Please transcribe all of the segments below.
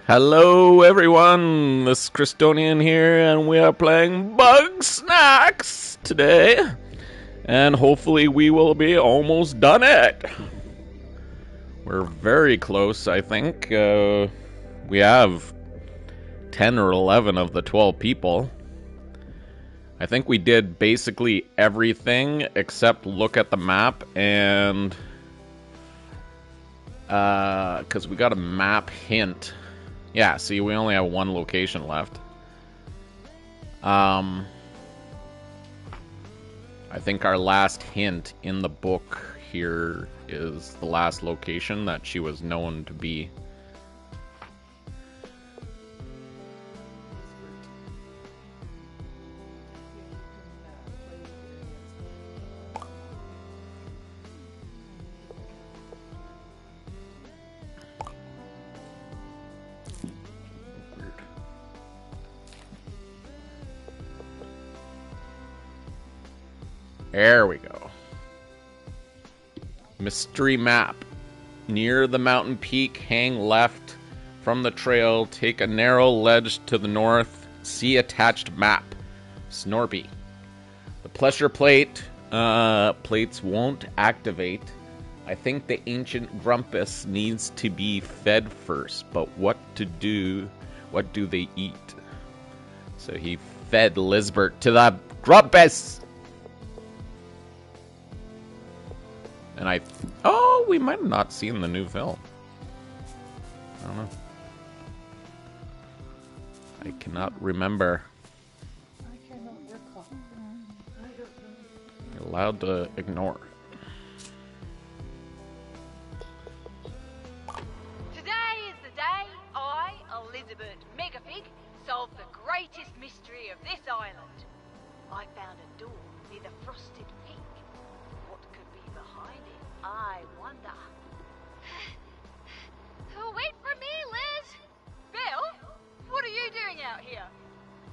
Hello everyone, this is Christonian here, and we are playing Bugsnax today. And hopefully we will be almost done it. We're very close, I think. We have 10 or 11 of the 12 people. I think we did basically everything except look at the map and... because we got a map hint. Yeah, see, we only have one location left. I think our last hint in the book here is the last location that she was known to be. There we go. Mystery map. Near the mountain peak, hang left from the trail, take a narrow ledge to the north, see attached map. Snorpy. The pressure plates won't activate. I think the ancient Grumpus needs to be fed first, but what do they eat? So he fed Lizbert to the Grumpus! And we might have not seen the new film. I don't know. I cannot remember. I cannot recall. I don't know. You're allowed to ignore. Today is the day I, Elizabert Megafig, solved the greatest mystery of this island. I found a door near the frosted peak. What could be behind it, I wonder. Wait for me, Liz! Bill, what are you doing out here?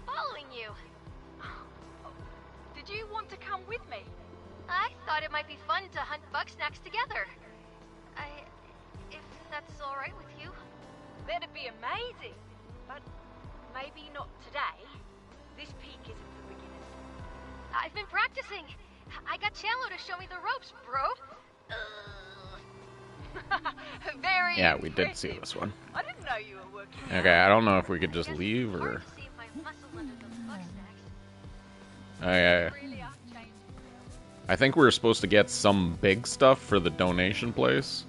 Following you. Did you want to come with me? I thought it might be fun to hunt Bugsnax together. If that's alright with you. That'd be amazing. But maybe not today. This peak isn't for beginners. I've been practicing. I got Cello to show me the ropes, bro. Very Yeah, we did impressive. see this one. I didn't know you were working. Okay, I don't know if we could just leave Hard or... to see my muscle under those Bugsnax. Oh, yeah. Really are changing. I think we were supposed to get some big stuff for the donation place.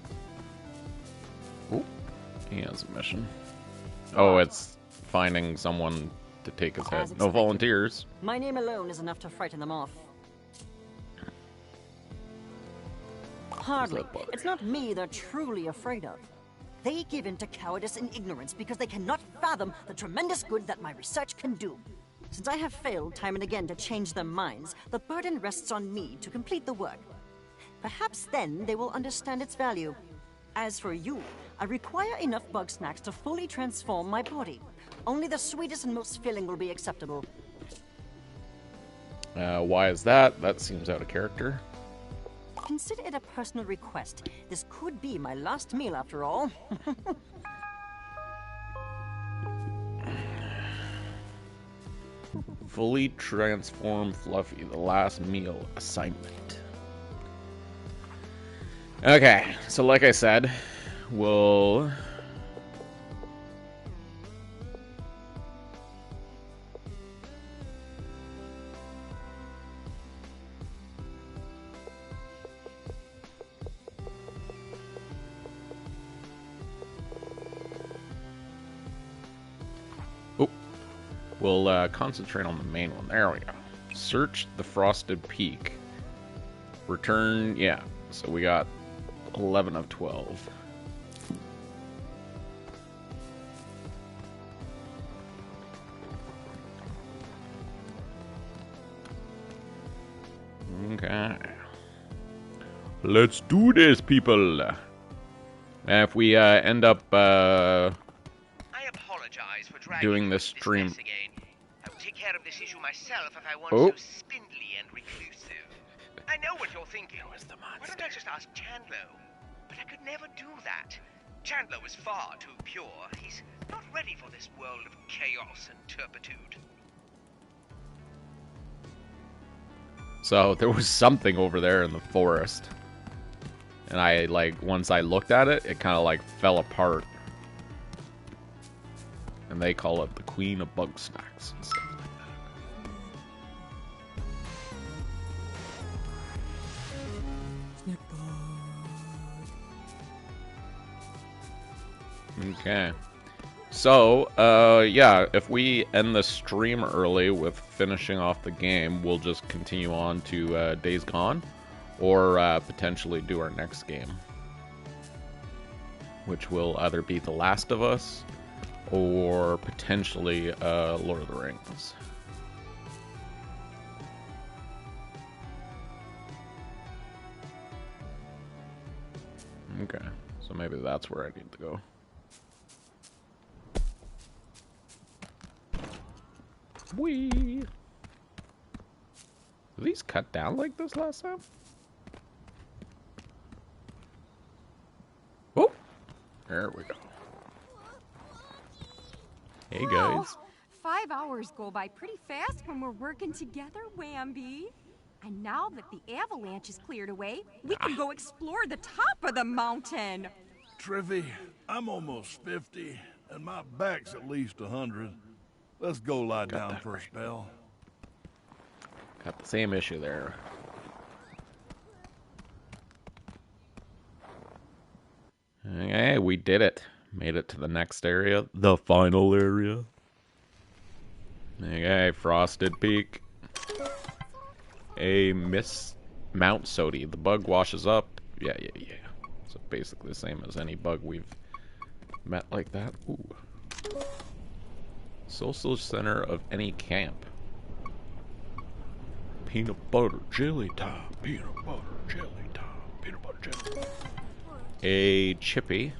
Oh, he has a mission. Oh, it's finding someone to take his head. No expected. volunteers. My name alone is enough to frighten them off. Hardly. that bother It's not me they're truly afraid of. They give in to cowardice and ignorance because they cannot fathom the tremendous good that my research can do. Since I have failed time and again to change their minds, the burden rests on me to complete the work. Perhaps then they will understand its value. As for you, I require enough Bugsnax to fully transform my body. Only the sweetest and most filling will be acceptable. Why is that? That seems out of character. Consider it a personal request. This could be my last meal after all. Fully transform Fluffy, the last meal assignment. Okay, so like I said, we'll... We'll concentrate on the main one. There we go. Search the Frosted Peak. Return, yeah. So we got 11 of 12. Okay. Let's do this, people. If we end up I apologize for dragging doing you this into stream. mess again. I will take care of this issue myself if I want Oh. so spindly and reclusive. I know what you're thinking. Why don't I just ask Chandler? But I could never do that. Chandler was far too pure. He's not ready for this world of chaos and turpitude. So there was something over there in the forest. And I, like, once I looked at it, it kind of, like, fell apart. And they call it the Queen of Bugsnax and stuff like that. Okay. So, yeah, if we end the stream early with finishing off the game, we'll just continue on to Days Gone. Or potentially do our next game. Which will either be The Last of Us or potentially Lord of the Rings. Okay, so maybe that's where I need to go. Whee! Were these cut down like this last time? Oh! There we go. Hey guys. 5 hours go by pretty fast when we're working together, Wambi. And now that the avalanche is cleared away, we can go explore the top of the mountain. Triffy, I'm almost 50, and my back's at least 100. Let's go lie down for a spell. Got the same issue there. Okay, we did it. Made it to the next area. The final area. Okay, Frosted Peak. A Mount Sodi. The bug washes up. Yeah. So basically the same as any bug we've met like that. Ooh. Social center of any camp. Peanut butter jelly time. Peanut butter jelly time. Peanut butter jelly. A Chippy.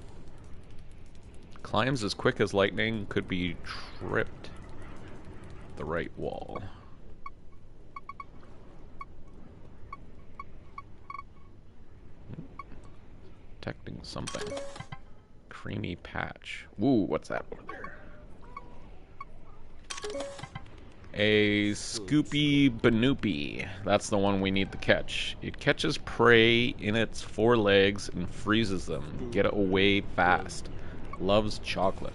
Climbs as quick as lightning. Could be tripped. The right wall. Detecting something. Creamy patch. Ooh, what's that over there? A Scoopy Banoopy. That's the one we need to catch. It catches prey in its 4 legs and freezes them. Get away fast. Loves chocolate.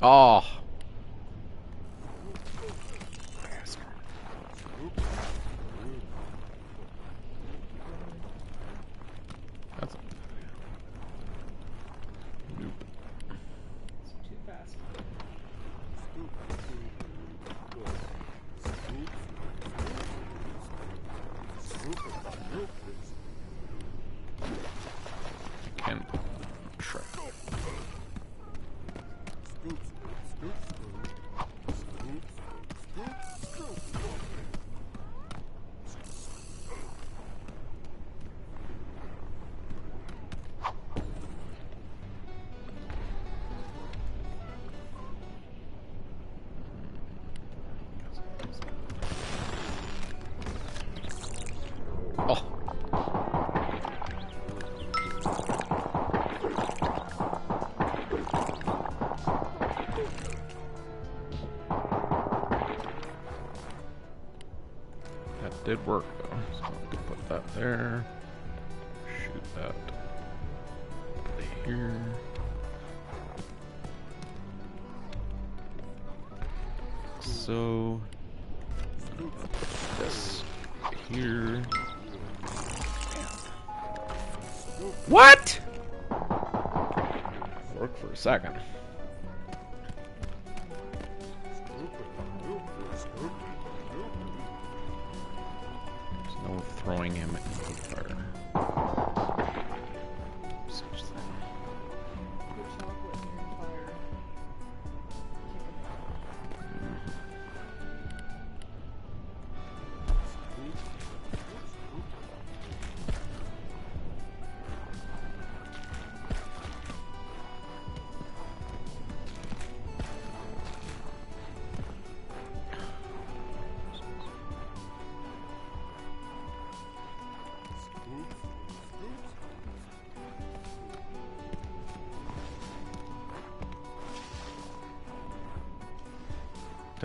Oh. That's nope. It's too fast. Can try. Oh. That did work though, so we can put that there. Shoot that here. So this here. What? Worked for a second. There's no throwing him into the fire. Such thing. Put chocolate in your fire.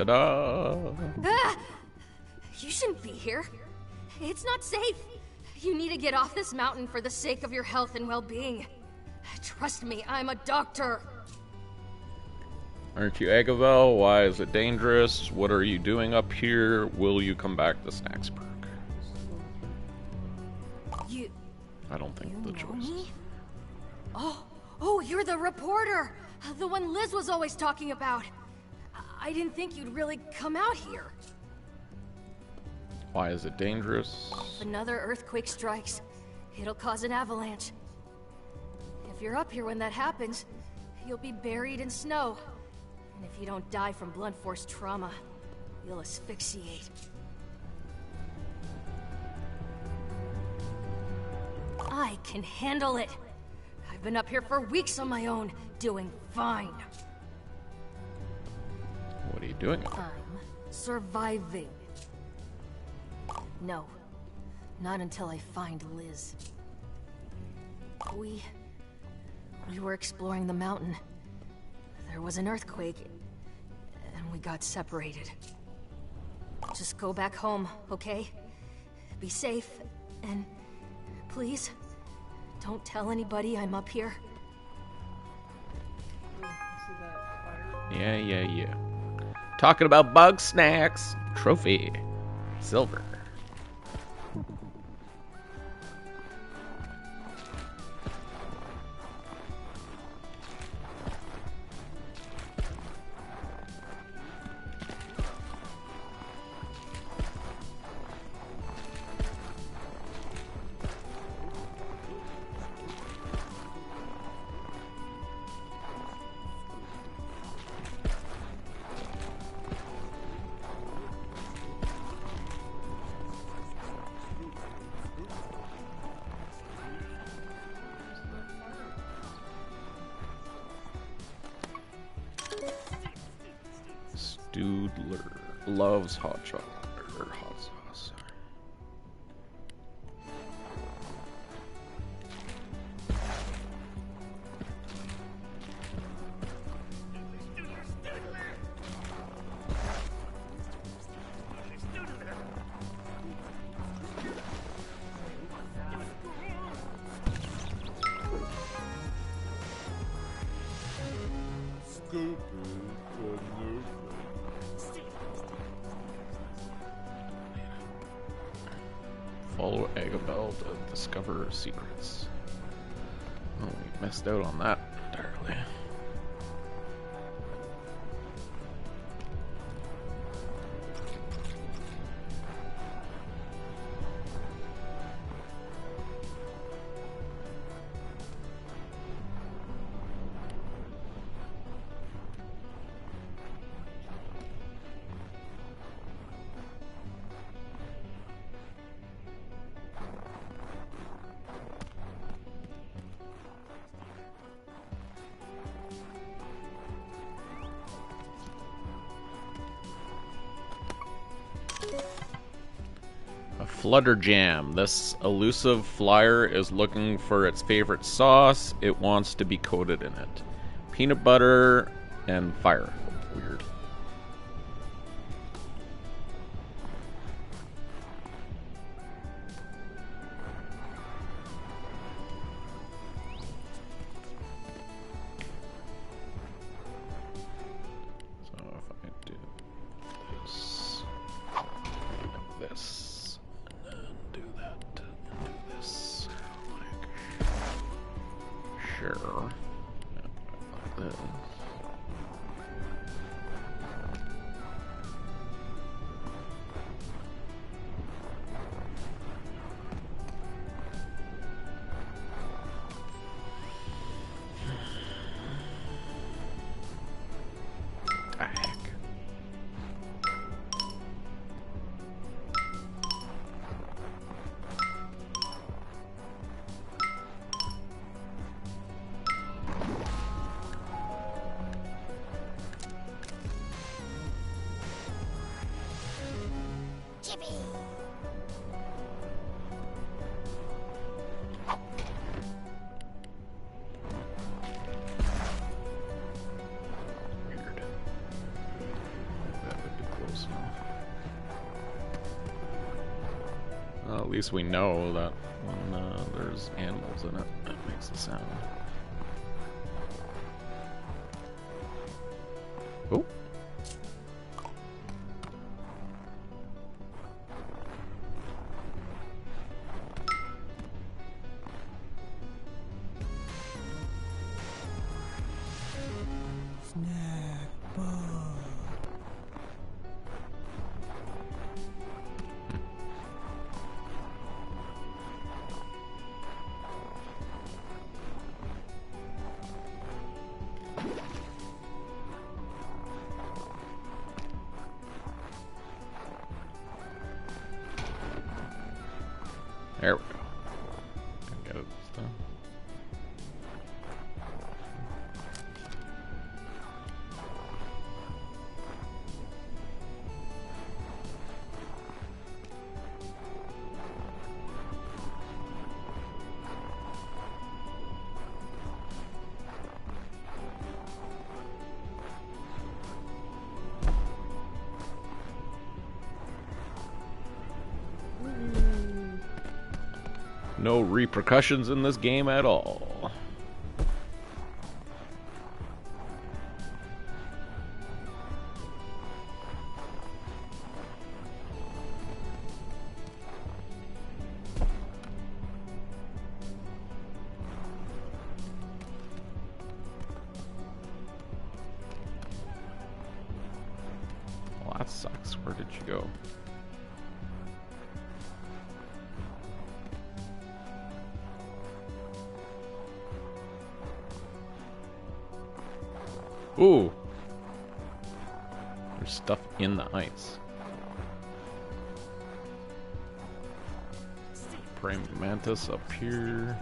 Ta-da! Ah! You shouldn't be here. It's not safe. You need to get off this mountain for the sake of your health and well-being. Trust me, I'm a doctor. Aren't you Agavel? Why is it dangerous? What are you doing up here? Will you come back to Snacksburg? You... I don't think the choice is. Oh, you're the reporter! The one Liz was always talking about. I didn't think you'd really come out here. Why is it dangerous? If another earthquake strikes, it'll cause an avalanche. If you're up here when that happens, you'll be buried in snow. And if you don't die from blunt force trauma, you'll asphyxiate. I can handle it. I've been up here for weeks on my own, doing fine. What are you doing? I'm surviving. No, not until I find Liz. We were exploring the mountain. There was an earthquake, and we got separated. Just go back home, okay? Be safe, and please, don't tell anybody I'm up here. Yeah. Talking about Bugsnax. Trophy. Silver. Doodler loves hot chocolate or hot sauce. Follow Agabel to discover secrets. Oh, we missed out on that entirely. Flutterjam. This elusive flyer is looking for its favorite sauce. It wants to be coated in it. Peanut butter and fire. Weird. So if I do this, this. Sure. Like this. least we know that when there's animals in it, it makes a sound. Oh. There we go. Get it this time. No repercussions in this game at all. Well, that sucks. Where did you go? Ooh. There's stuff in the ice. Praying mantis up here.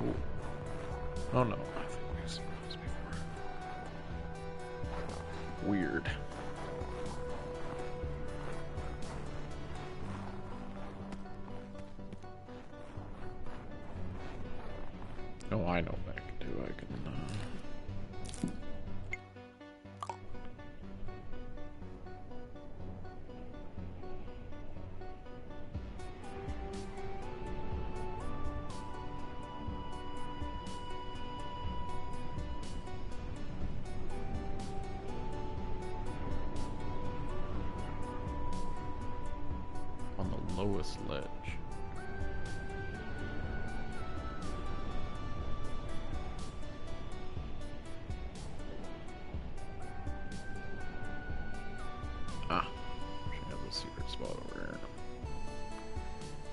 Ooh. Oh no. I think we've seen those before. Weird. Oh, I know what I can do. I can, on the lowest ledge.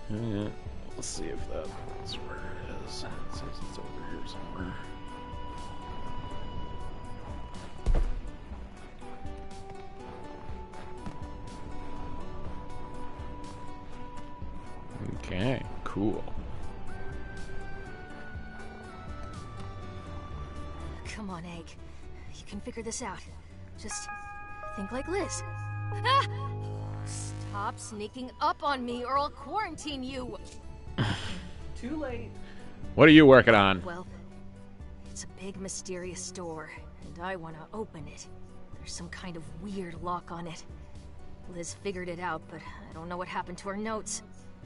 Yeah, let's see if that's where it is. It says it's over here somewhere. Okay, cool. Come on, Egg. You can figure this out. Just think like Liz. Ah! Stop sneaking up on me or I'll quarantine you. Too late. What are you working on? Well, it's a big mysterious store, and I want to open it. There's some kind of weird lock on it. Liz figured it out, but I don't know what happened to her notes.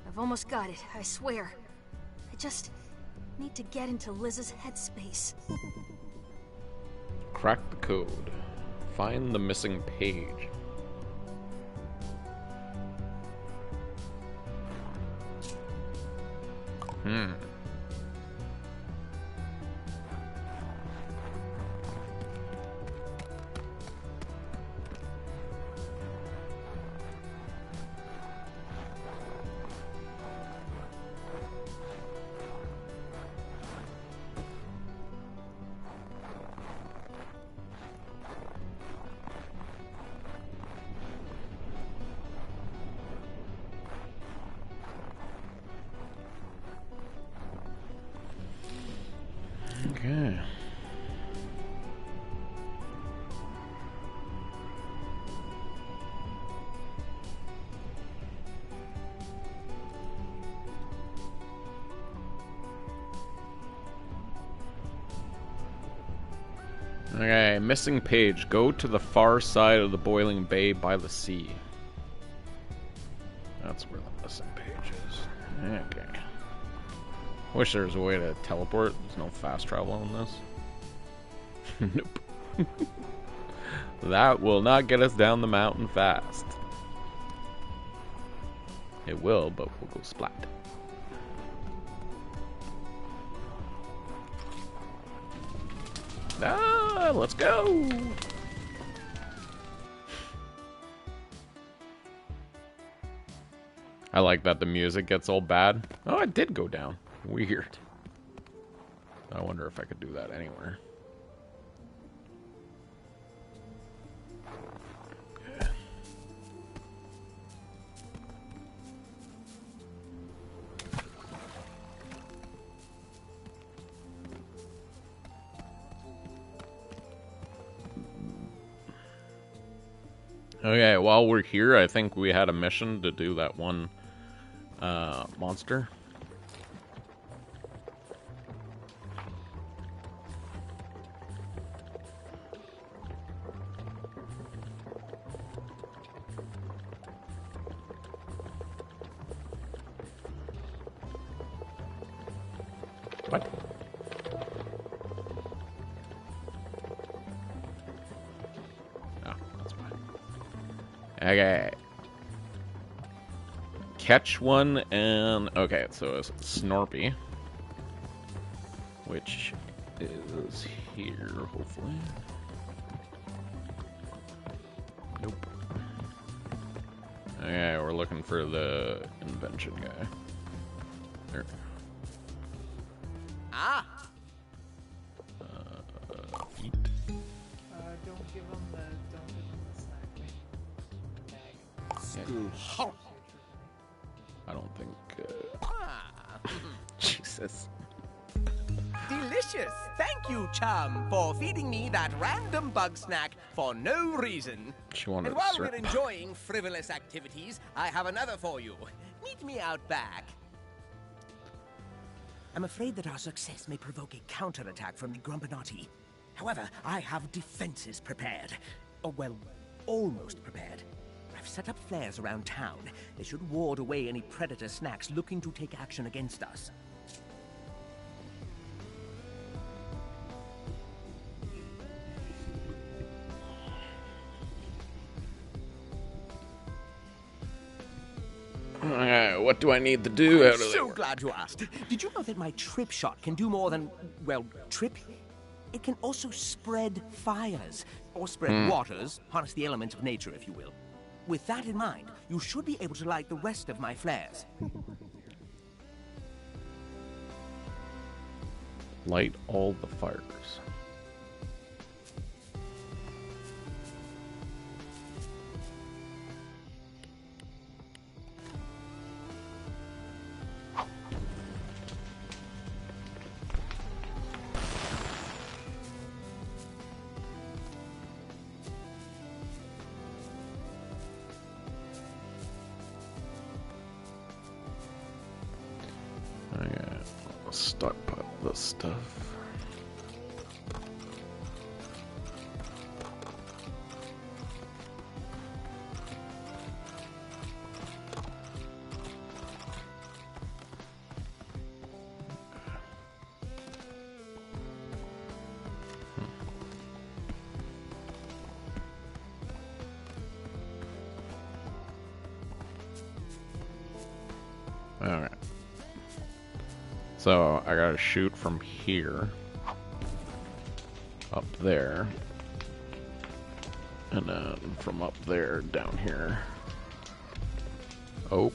I've almost got it, I swear. I just need to get into Liz's headspace. Crack the code. Find the missing page. Okay. Okay, missing page. Go to the far side of the boiling bay by the sea. Wish there was a way to teleport. There's no fast travel in this. Nope. That will not get us down the mountain fast. It will, but we'll go splat. Ah, let's go! I like that the music gets all bad. Oh, it did go down. Weird. I wonder if I could do that anywhere. Okay, while we're here, I think we had a mission to do that one monster. What? Oh, that's fine. Okay. Catch one and... Okay, so it's Snorpy. Which is here, hopefully. Nope. Okay, we're looking for the invention guy. There. Ah! Eat. Don't give him the snack bag. I don't think... Jesus. Delicious! Thank you, chum, for feeding me that random bug snack for no reason. She wanted And while a we're enjoying frivolous activities, I have another for you. Meet me out back. I'm afraid that our success may provoke a counterattack from the Grumpinati. However, I have defenses prepared. Oh, well, almost prepared. I've set up flares around town. They should ward away any predator snacks looking to take action against us. What do I need to do? How I'm do they so work? glad you asked. Did you know that my trip shot can do more than, well, trip? It can also spread fires, or spread waters, harness the elements of nature, if you will. With that in mind, you should be able to light the rest of my flares. Light all the fires. Stockpile this stuff. Alright. So, I gotta shoot from here up there, and then from up there down here. Oh.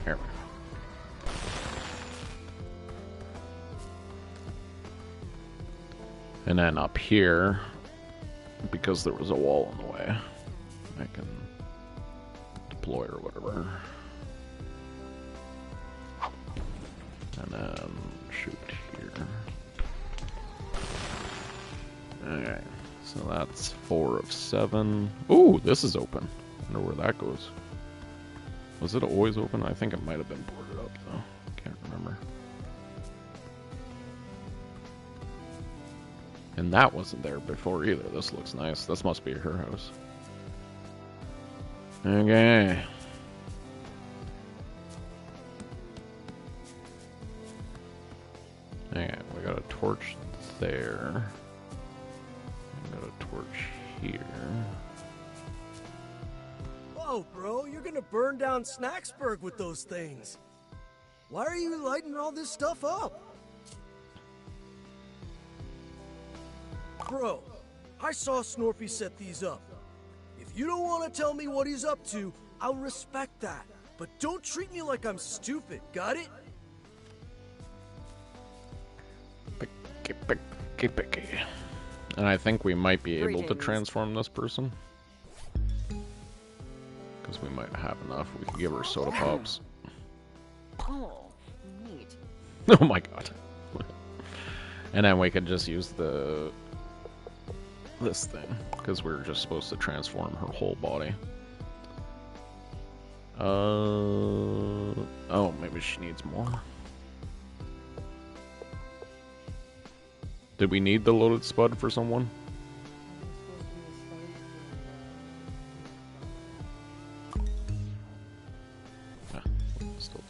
There we go. And then up here, because there was a wall in the way, I can deploy or whatever. And then shoot here. Okay, so that's 4 of 7. Ooh, this is open. I wonder where that goes. Was it always open? I think it might have been boarded up though. Can't remember. And that wasn't there before either. This looks nice. This must be her house. Okay. torch there. I got a torch here. Whoa, bro, you're gonna burn down Snacksburg with those things. Why are you lighting all this stuff up? Bro, I saw Snorpy set these up. If you don't want to tell me what he's up to, I'll respect that. But don't treat me like I'm stupid, got it? Picky. And I think we might be able to transform this person. Because we might have enough. We could give her soda pops. Oh, neat. Oh my god. And then we could just use this thing. Because we're just supposed to transform her whole body. Oh, maybe she needs more. Did we need the loaded spud for someone? Yeah, still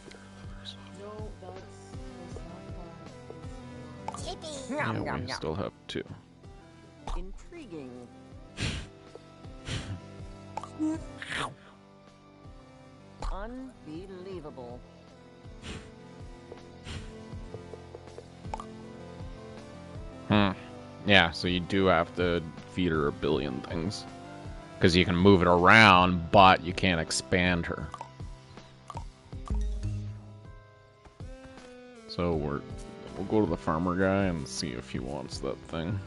No, that's yeah, we still have 2. Intriguing. Unbelievable. Yeah, so you do have to feed her 1 billion things. Because you can move it around, but you can't expand her. So we'll go to the farmer guy and see if he wants that thing.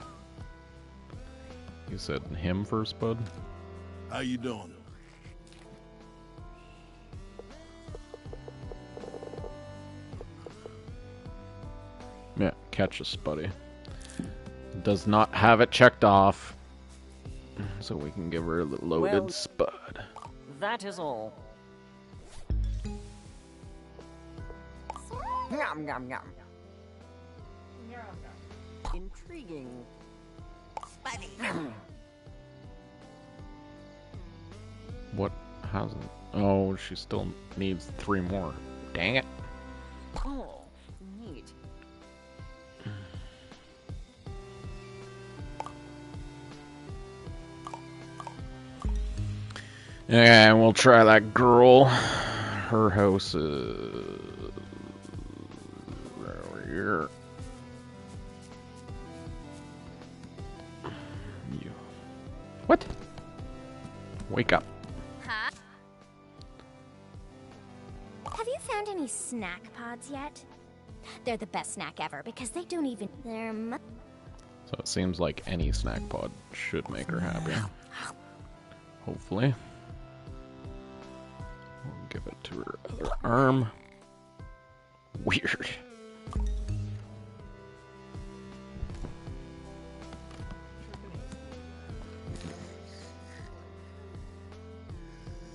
You said him first, bud? How you doing? Yeah, catch a spuddy. Does not have it checked off. So we can give her the loaded spud. That is all. Yum, yum, yum. Intriguing. What hasn't? Oh, she still needs 3 more. Dang it. Oh, neat. Yeah, and we'll try that girl. Her house is over here. You. What? Wake up. Huh? Have you found any snack pods yet? They're the best snack ever because they don't even... So it seems like any snack pod should make her happy. Hopefully. We'll give it to her other arm. Weird. What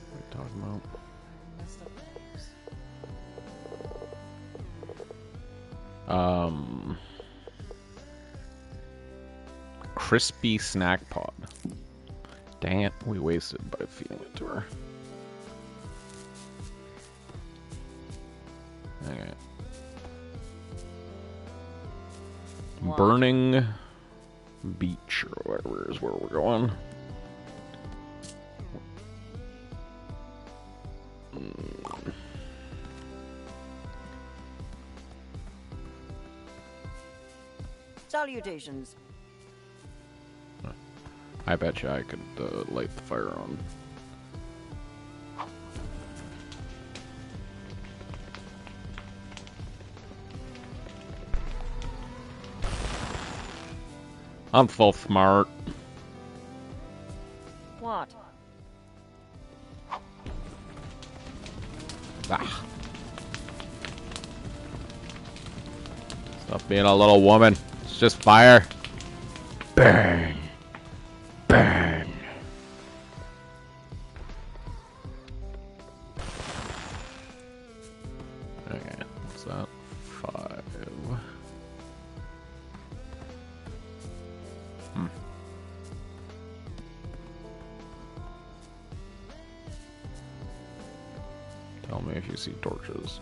are you talking about? Crispy snack pod. Dang it, we wasted by feeding it to her. Okay. What? Burning Beach or whatever is where we're going. Salutations. I bet you I could light the fire on. I'm full smart. What? Ah. Stop being a little woman. It's just fire. Burn. Burn. Okay, what's that? 5. Tell me if you see torches.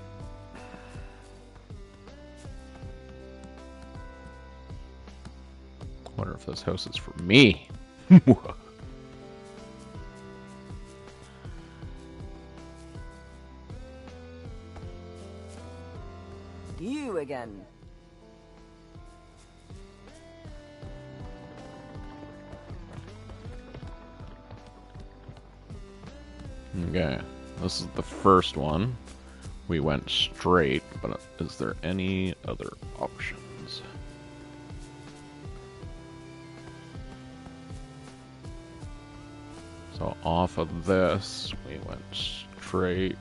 if this house is for me. You again. Okay, this is the first one. We went straight, but is there any other options? So off of this, we went straight.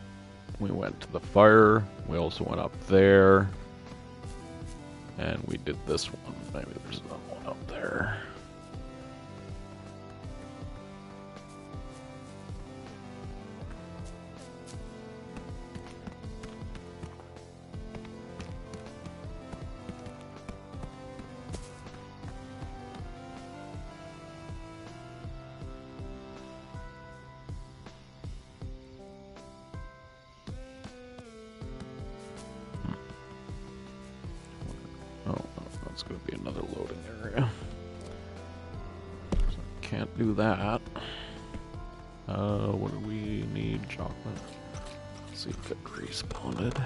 We went to the fire. We also went up there. And we did this one. Maybe there's another one up there. It's going to be another loading area. So can't do that. What do we need? Chocolate. Let's see if it respawned.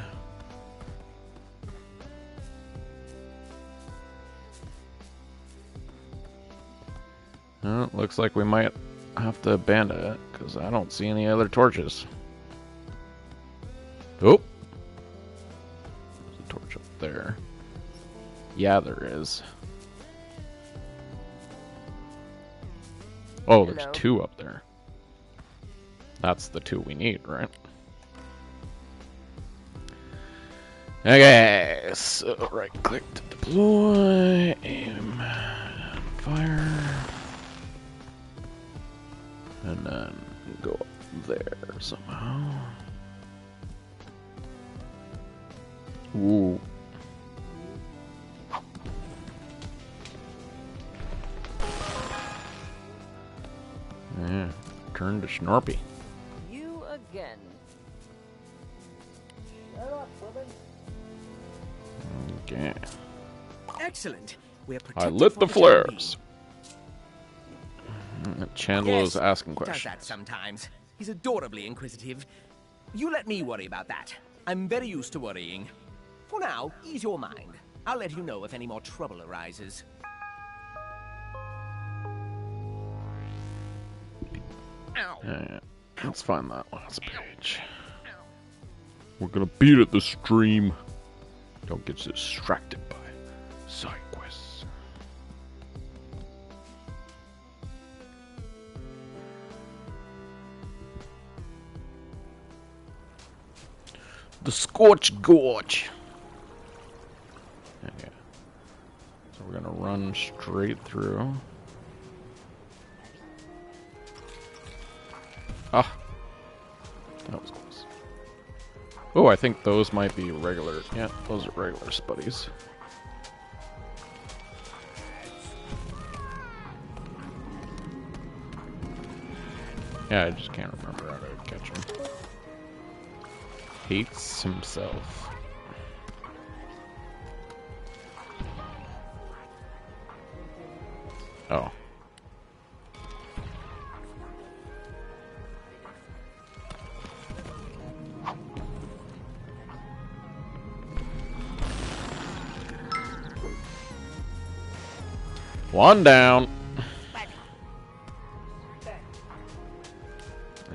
Looks like we might have to abandon it because I don't see any other torches. Oh! There's a torch up there. Yeah, there is. Oh, there's two up there. That's the two we need, right? Okay, so right click to deploy, aim, fire, and then go up there somehow. Ooh. Yeah, turn to Snorpy. You again. Okay. Excellent. We're I lit the flares. Chandler is asking questions. Does that sometimes. He's adorably inquisitive. You let me worry about that. I'm very used to worrying. For now, ease your mind. I'll let you know if any more trouble arises. Yeah, let's find that last page. We're gonna beat it this stream. Don't get distracted by side quests. The Scorch Gorge. Okay. So we're gonna run straight through. Ah, that was close. Oh, I think those might be regular. Yeah, those are regular spuddies. Yeah, I just can't remember how to catch him. Hates himself. Oh. One down.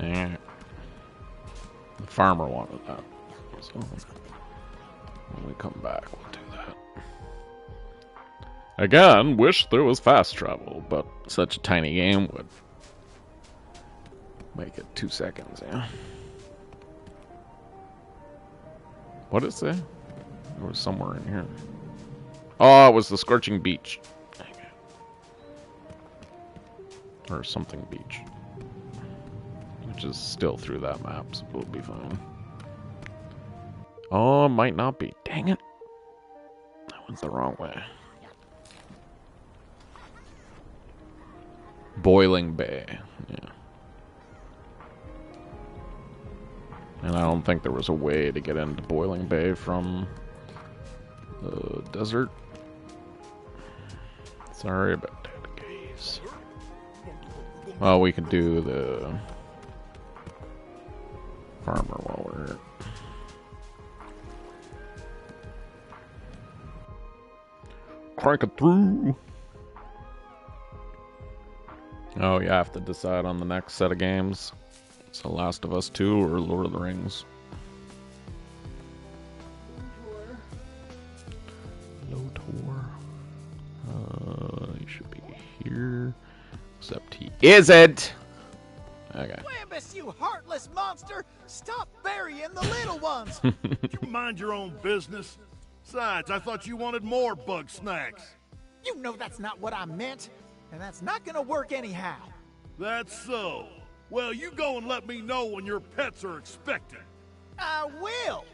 Yeah. The farmer wanted that. So when we come back, we'll do that. Again, wish there was fast travel, but such a tiny game would make it 2 seconds, yeah. What is it? It was somewhere in here. Oh, it was the Scorching Beach. Or something beach. Which is still through that map, so we'll be fine. Oh, it might not be. Dang it. That one's the wrong way. Boiling Bay. Yeah. And I don't think there was a way to get into Boiling Bay from the desert. Sorry about that, Gross. Well, we could do the farmer while we're here. Crank it through. Oh, you have to decide on the next set of games. It's The Last of Us 2 or Lord of the Rings. Lotor. He should be here. Except he isn't! Okay. Wambus, you heartless monster! Stop burying the little ones! You mind your own business. Besides, I thought you wanted more Bugsnax. You know that's not what I meant, and that's not gonna work anyhow. That's so. Well, you go and let me know when your pets are expecting. I will!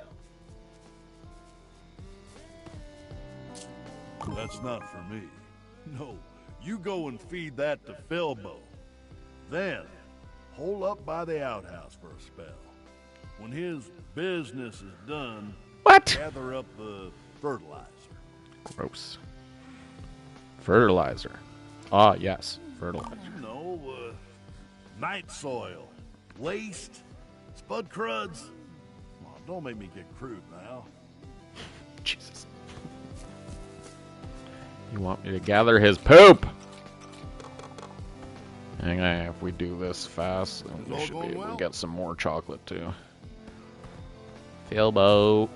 That's not for me. No, you go and feed that to Philbo. Then, hole up by the outhouse for a spell. When his business is done, what? Gather up the fertilizer. Gross. Fertilizer. Ah, yes, fertilizer. You know, night soil, waste, spud cruds. Oh, don't make me get crude now. Jesus. You want me to gather his poop? Hang on, if we do this fast, then we should be able to get some more chocolate too. Philbo.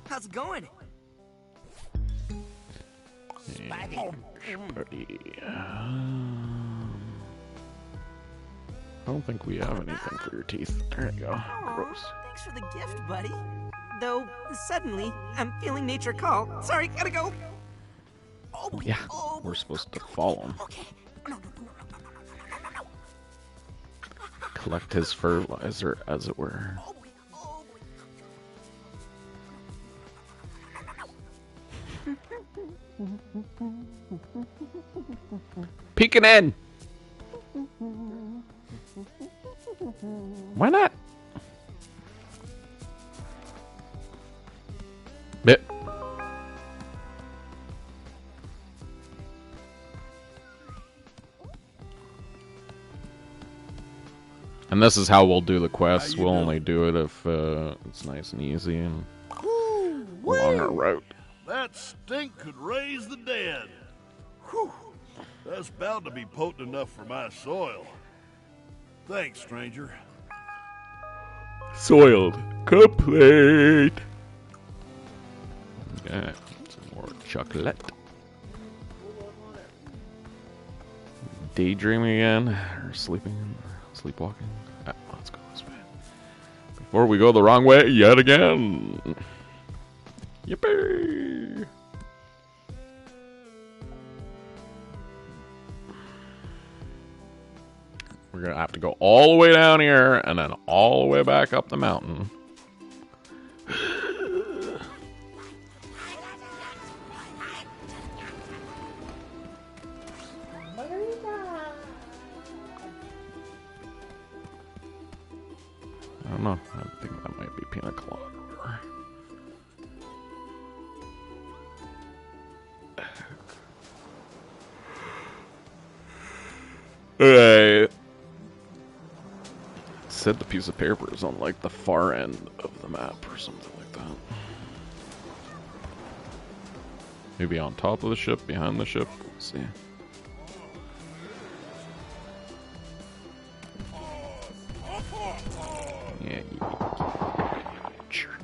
How's it going? I don't think we have anything for your teeth. There you go. Gross. Thanks for the gift, buddy. Though, suddenly, I'm feeling nature call. Sorry, gotta go. Oh, yeah, we're supposed to follow him. Collect his fertilizer, as it were. Peeking in! Why not? Bit. And this is how we'll do the quests. We'll only do it if it's nice and easy and along our route. That stink could raise the dead. Whew. That's bound to be potent enough for my soil. Thanks, stranger. Soiled. Complete. Okay, some more chocolate. Daydreaming again, or sleeping, sleepwalking. Let's go this way. Before we go the wrong way yet again. Yippee! We're gonna have to go all the way down here and then all the way back up the mountain. I don't know. I think that might be pina colada. Alright. Said the piece of paper is on like the far end of the map or something like that. Maybe on top of the ship, behind the ship. Let's see. Yeah, jerk.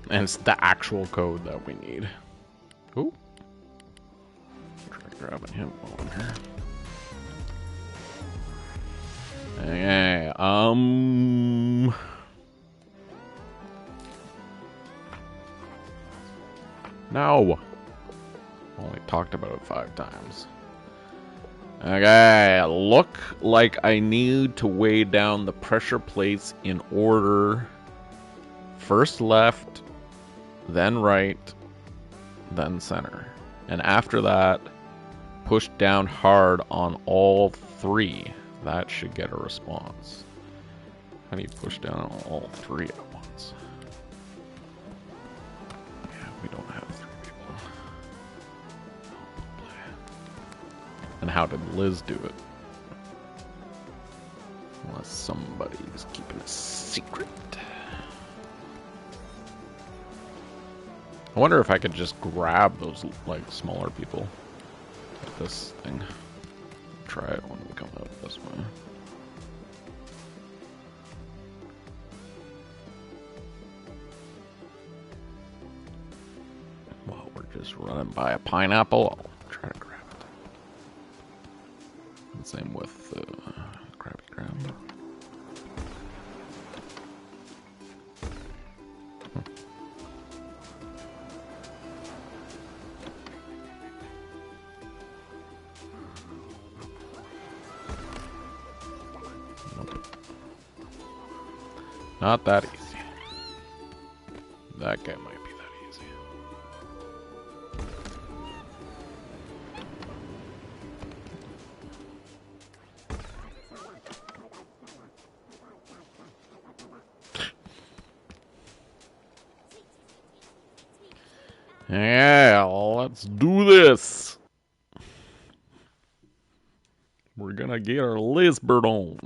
And it's the actual code that we need. Ooh. Try grabbing him while I'm here. Okay, no. Only talked about it 5 times. Okay, look like I need to weigh down the pressure plates in order. First left, then right, then center. And after that, push down hard on all 3. That should get a response. How do you push down on all 3 at once? Yeah, we don't have 3 people. And how did Liz do it? Unless somebody's keeping a secret. I wonder if I could just grab those, like, smaller people at this thing. Try it when we come out this way. While we're just running by a pineapple, I'll try to grab it. And same with the Krabby Krab. Not that easy. That guy might be that easy. Yeah, let's do this. We're gonna get our Lizbert on.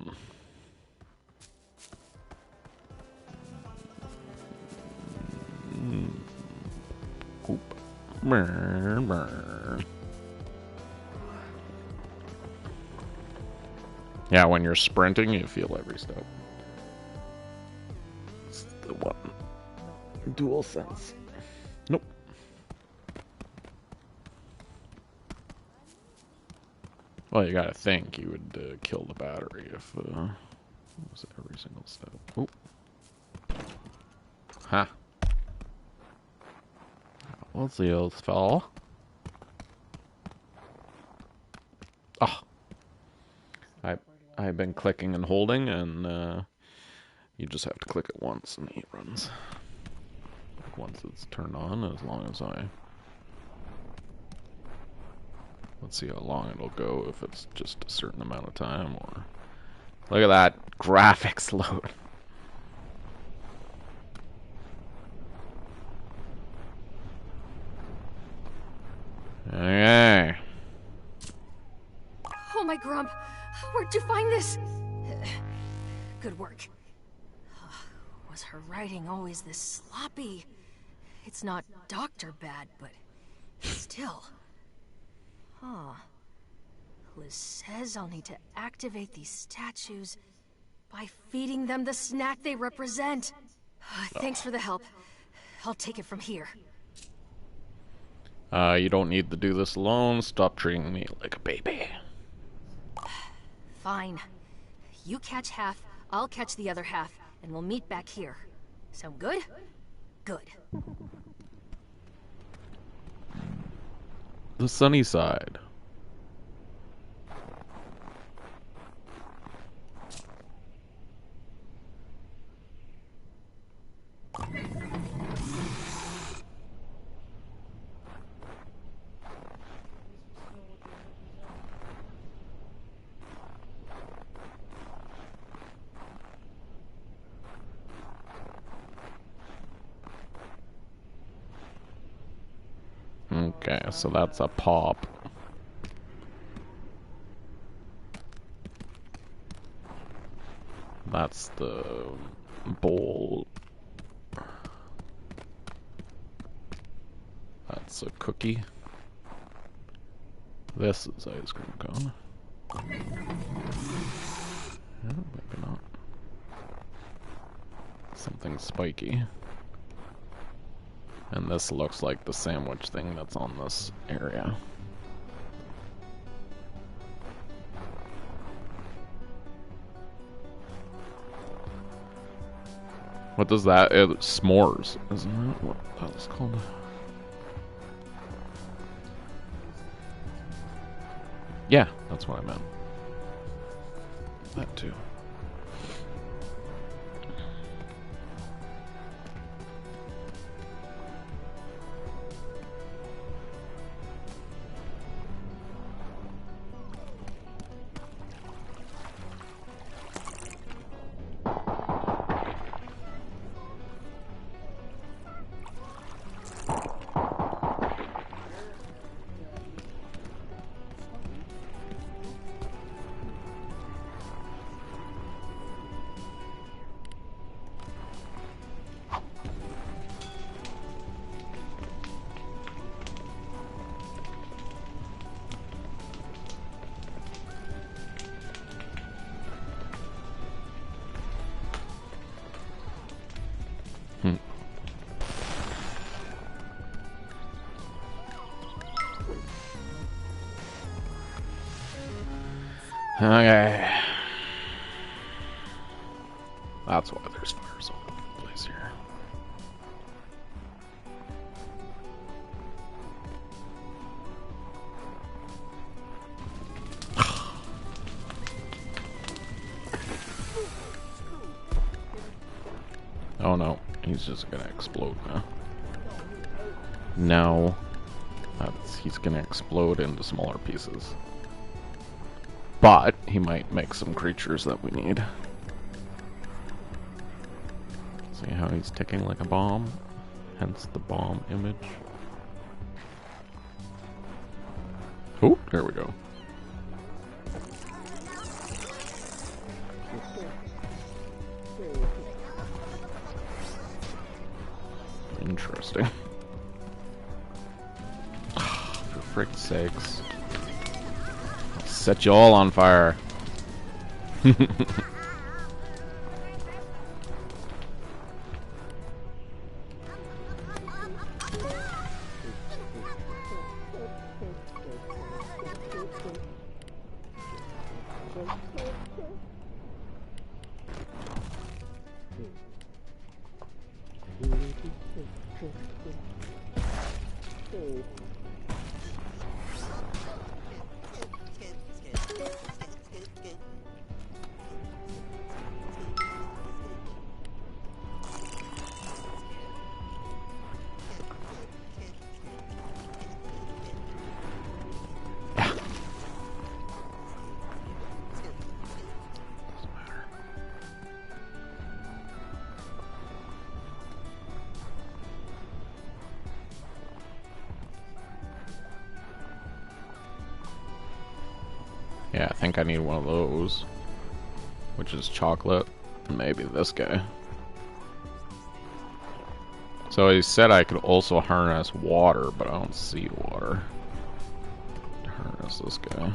Yeah, when you're sprinting, you feel every step. It's the one. Dual sense. Nope. Well, you gotta think you would kill the battery if it was every single step. Oh. Ha. What's the old fella? Oh. I've been clicking and holding, and you just have to click it once and he runs. Like once it's turned on, as long as I... Let's see how long it'll go, if it's just a certain amount of time, or... Look at that graphics load. Okay. Oh my Grump, where'd you find this? Good work. Was her writing always this sloppy? It's not doctor bad, but still. Huh. Liz says I'll need to activate these statues by feeding them the snack they represent. Thanks for the help. I'll take it from here. You don't need to do this alone. Stop treating me like a baby. Fine. You catch half, I'll catch the other half, and we'll meet back here. Sound good? Good. The sunny side. Okay, so that's a pop. That's the bowl. That's a cookie. This is ice cream cone. Yeah, maybe not. Something spiky. And this looks like the sandwich thing that's on this area. What does that? S'mores, isn't it? What that was called? Yeah, that's what I meant. That too. Okay. That's why there's fires all over the place here. Oh no, he's just gonna explode now. No. He's gonna explode into smaller pieces. But he might make some creatures that we need. See how he's ticking like a bomb? Hence the bomb image. Oh, there we go. Interesting. For frick's sakes. I'll set you all on fire. Yeah, I think I need one of those, which is chocolate. Maybe this guy. So he said I could also harness water, but I don't see water. Harness this guy.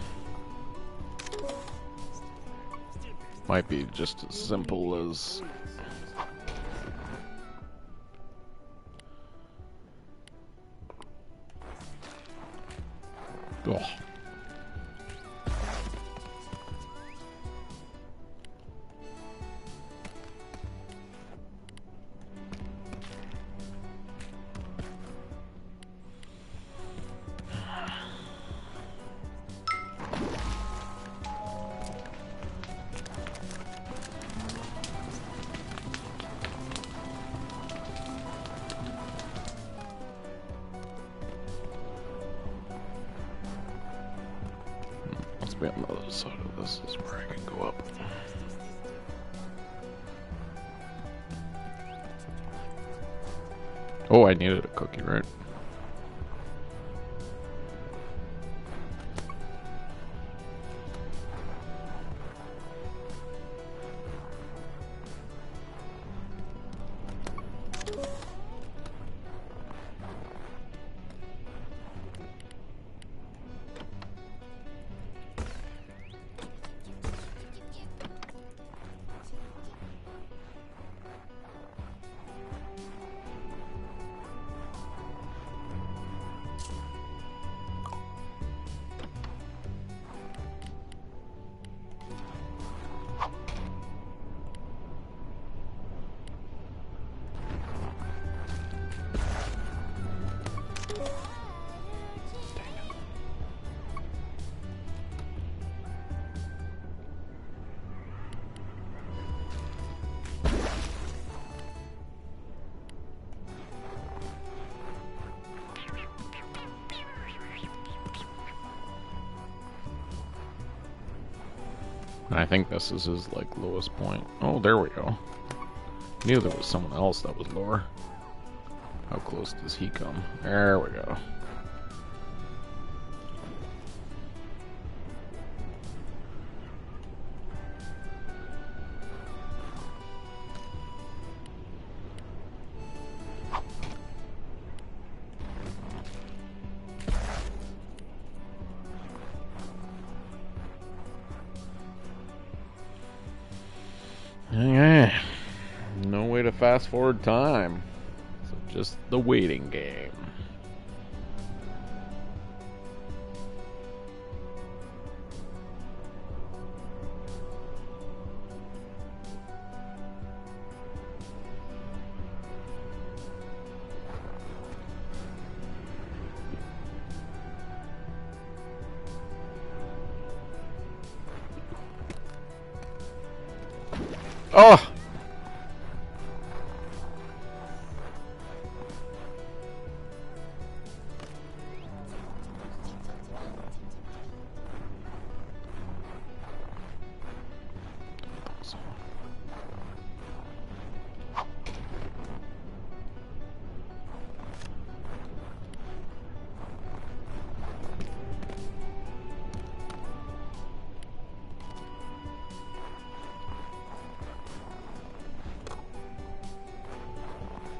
Might be just as simple as... Oh. Be on the other side of this is where I can go up. Oh, I needed a cookie, right? I think this is his, like, lowest point. Oh, there we go. Knew there was someone else that was lower. How close does he come? There we go. Okay. No way to fast forward time. So just the waiting game. Oh!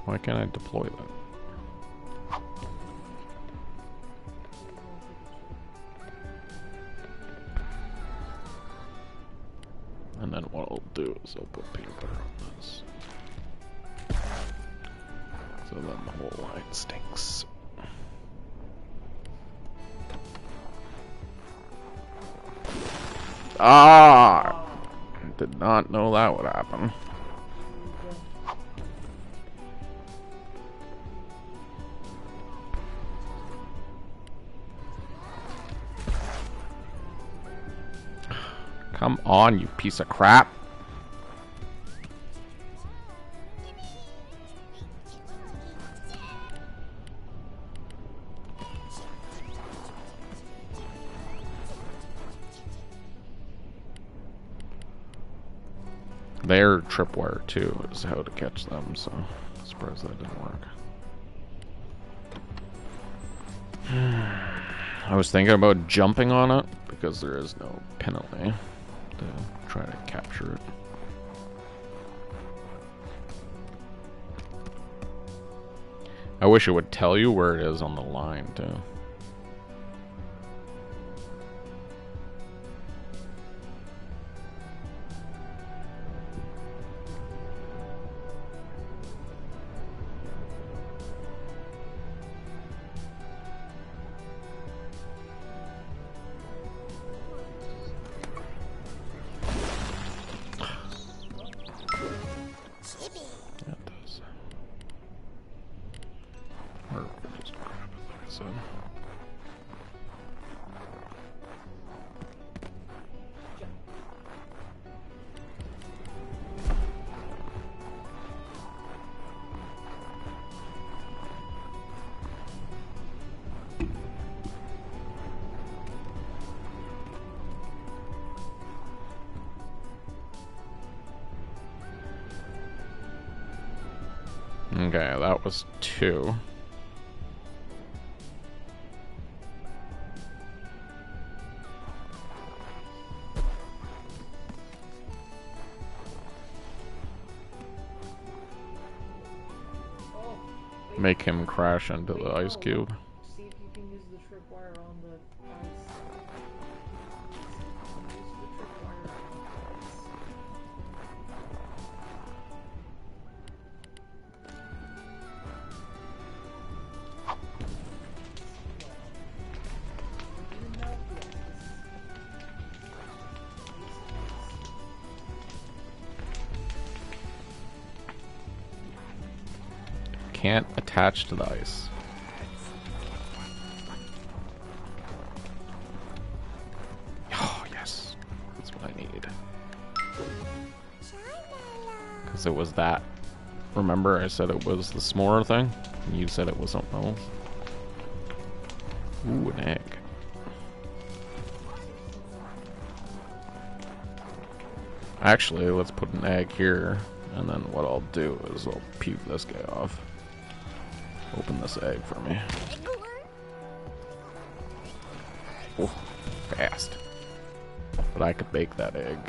Why can't I deploy that? And then what I'll do is I'll put peanut butter on this. So then the whole line stinks. Ah! Did not know that would happen. Come on, you piece of crap. Their tripwire too is how to catch them, so I'm surprised that didn't work. I was thinking about jumping on it because there is no penalty to try to capture it. I wish it would tell you where it is on the line too. Okay, that was 2. Make him crash into the ice cube. See if you can use the tripwire on the ice. Use the tripwire on the ice. Can't attach to the ice. Oh, yes. That's what I need. Because it was that. Remember I said it was the s'more thing? And you said it was something else? Ooh, an egg. Actually, let's put an egg here, and then what I'll do is I'll puke this guy off. Open this egg for me. Oh, fast. But I could bake that egg.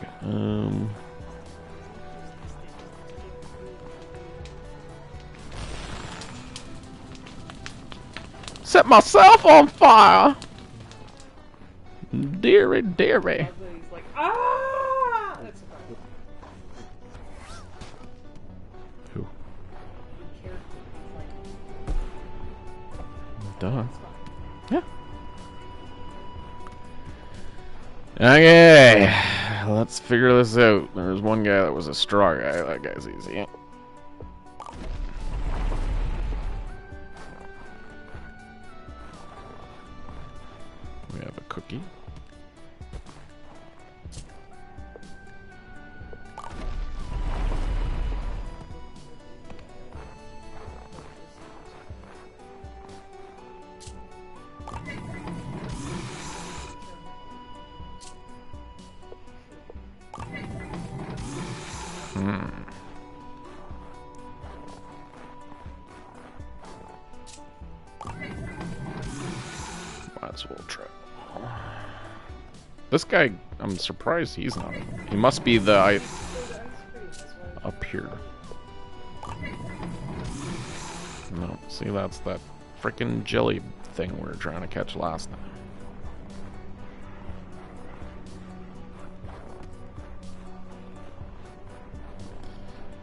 Set myself on fire! Dearie, dearie. He's like, ah! That's Who? Duh. Yeah. Okay, let's figure this out. There's one guy that was a straw guy. That guy's easy. We have a cookie. Might as well try. This guy, I'm surprised he's not. He must be the up here. No, see, that's that freaking jelly thing we were trying to catch last time.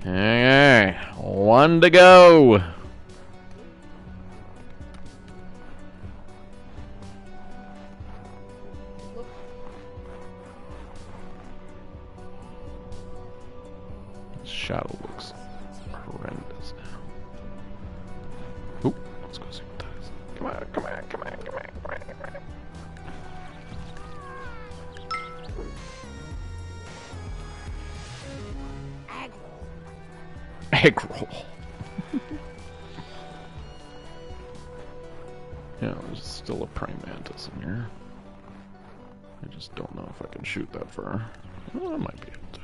Okay, one to go. This shadow looks horrendous now. Oop, let's go see what that is. Come on, come on, come on, come on, come on, come on. Egg roll. Yeah, there's still a praying mantis in here. I just don't know if I can shoot that far. Well, I might be able to.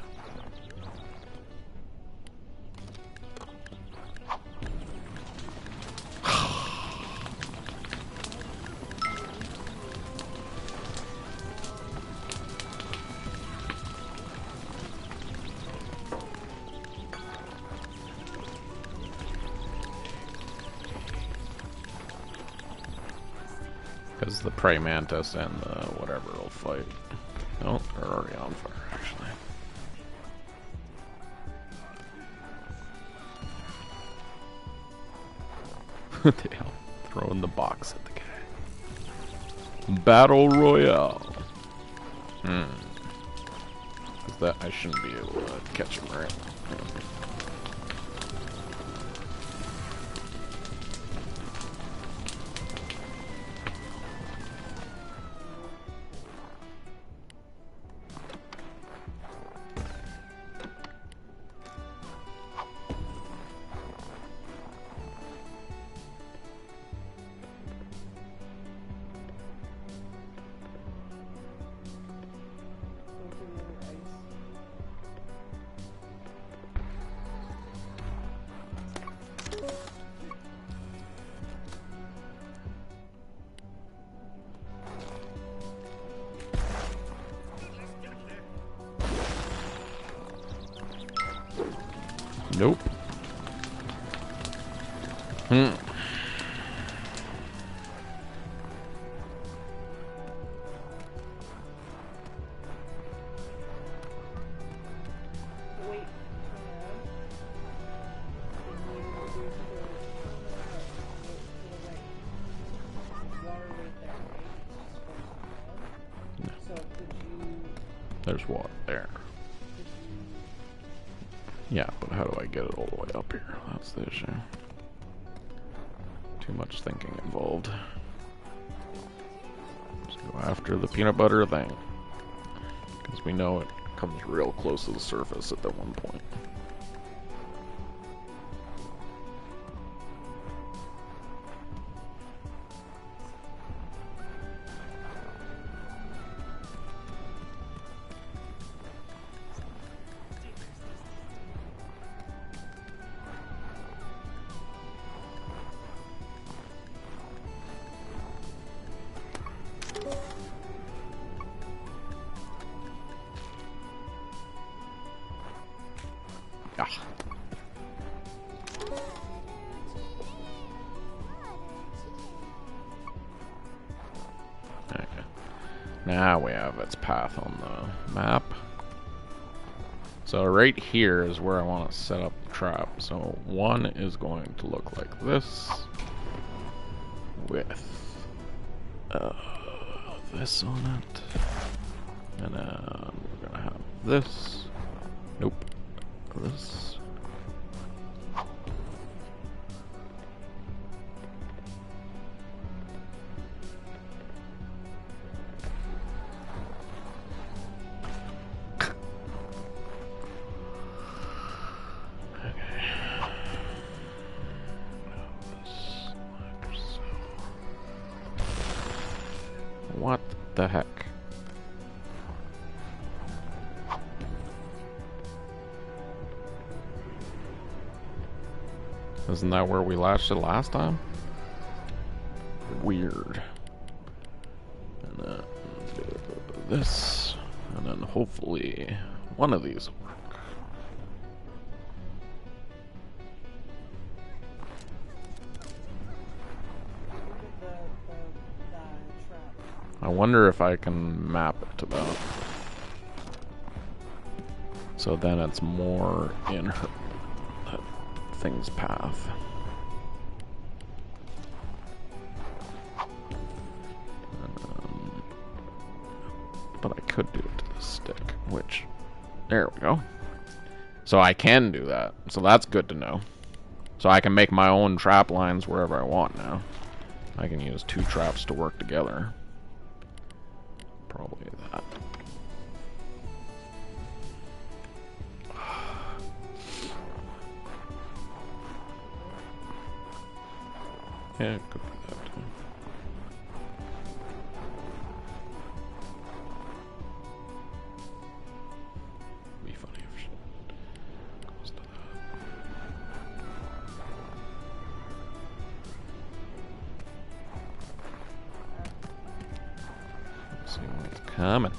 Because the prey mantis and the whatever will fight. Oh, they're already on fire, actually. What the hell? Throwing the box at the guy. Battle Royale. Is that I shouldn't be able to catch him, right? Nope. There's water there. Yeah, but how do I get it all the way up here? That's the issue. Too much thinking involved. Let's go after the peanut butter thing. Because we know it comes real close to the surface at that one point. Now we have its path on the map. So right here is where I want to set up the trap. So one is going to look like this with this on it. And then we're gonna have this. Nope. This. What the heck? Isn't that where we latched it last time? Weird. And then do this, and then hopefully one of these will work. I wonder if I can map it to that. So then it's more in her that thing's path. But I could do it to the stick, which, there we go. So I can do that. So that's good to know. So I can make my own trap lines wherever I want now. I can use two traps to work together. Probably that. Yeah, it could be that too. Be funny if she goes to that. Let's see what's coming.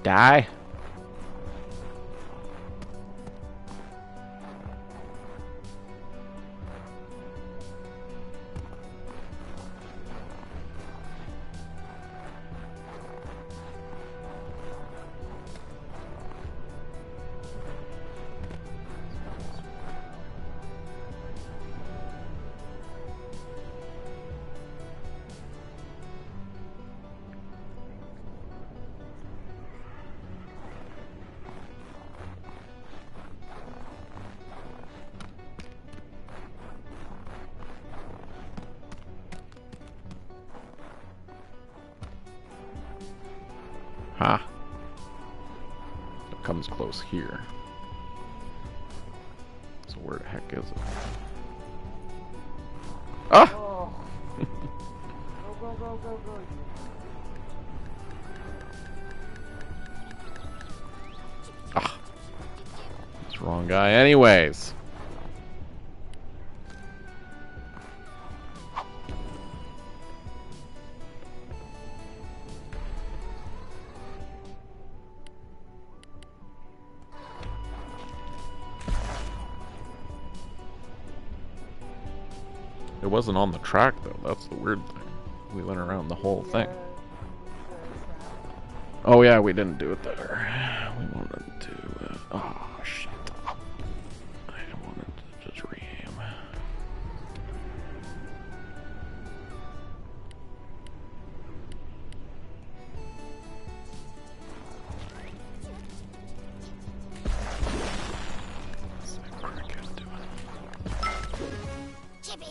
Die. Ha. It comes close here. So where the heck is it? Ah! Oh. Go, go, go, go. Ah. That's the wrong guy anyways. It wasn't on the track though, that's the weird thing. We went around the whole thing. Oh yeah, we didn't do it there. We wanted to, oh shit. I wanted to just re-aim. What's that cricket doing? Chippy!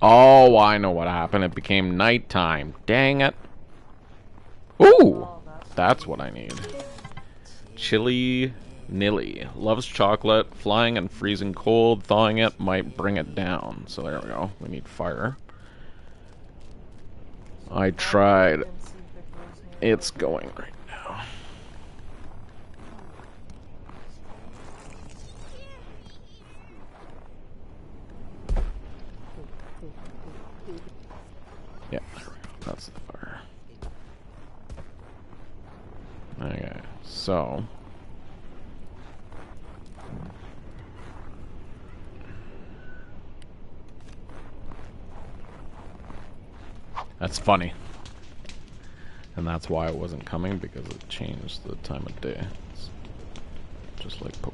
Oh, I know what happened. It became nighttime. Dang it. Ooh! That's what I need. Chili Nilly. Loves chocolate. Flying and freezing cold. Thawing it might bring it down. So there we go. We need fire. I tried. It's going right now. Yeah, there we go. That's the fire. Okay, so... That's funny. And that's why it wasn't coming, because it changed the time of day. It's just like Pokemon.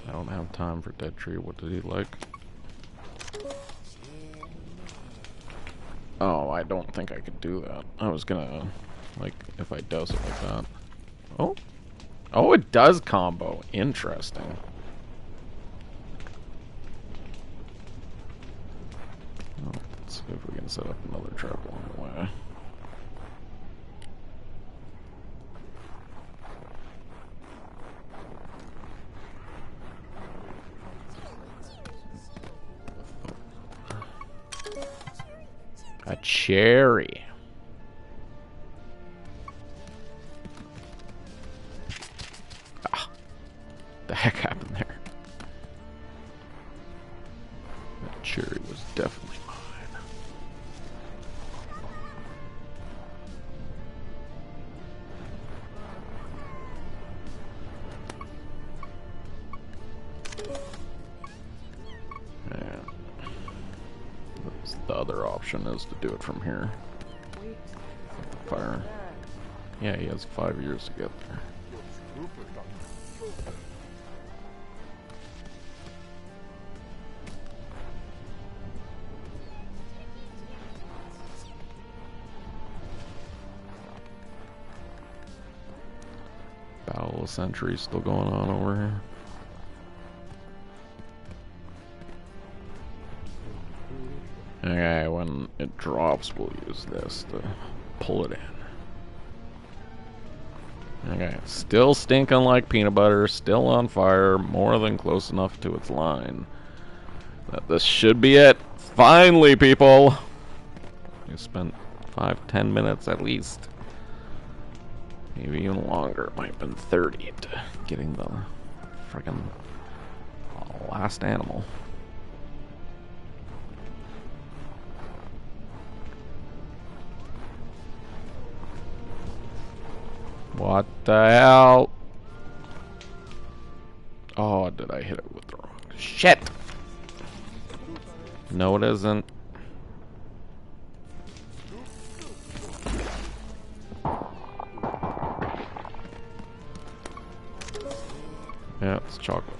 I don't have time for Dead Tree. What did he like? Oh, I don't think I could do that. I was gonna, like, if I does it like that. Oh? Oh, it does combo. Interesting. Oh, let's see if we can set up another trap along the way. A cherry. Ah, the heck happened there? That cherry was definitely mine. Yeah. The other option is to do it from here. Fire. Yeah, he has 5 years to get there. Battle of Centuries still going on over here. Okay, when it drops, we'll use this to pull it in. Okay, still stinking like peanut butter, still on fire, more than close enough to its line. This should be it. Finally, people! We spent 5-10 minutes at least. Maybe even longer. It might have been 30 to getting the frickin' last animal. What the hell? Oh, did I hit it with the wrong shit? No, it isn't. Yeah, it's chocolate.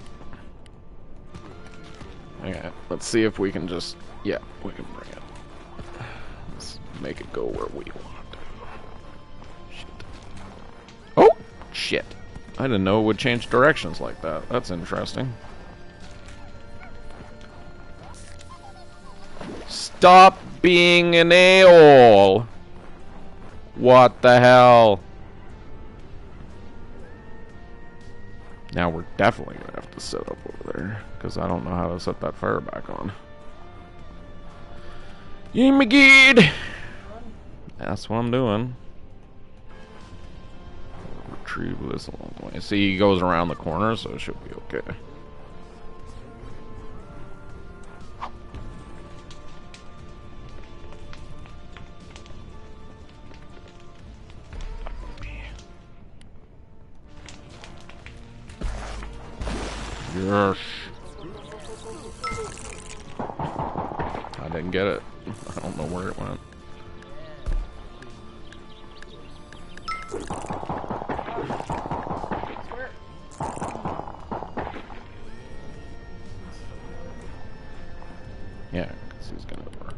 Okay, let's see if we can just... Yeah, we can bring it. Let's make it go where we want. Oh! Shit. I didn't know it would change directions like that. That's interesting. Stop being an a-hole! What the hell? Now we're definitely gonna have to set up over there, because I don't know how to set that fire back on. Yay, McGee! That's what I'm doing. Retrieve this along the way. See, he goes around the corner, so it should be okay. Yes. I didn't get it. I don't know where it went. Yeah, because he's gonna work.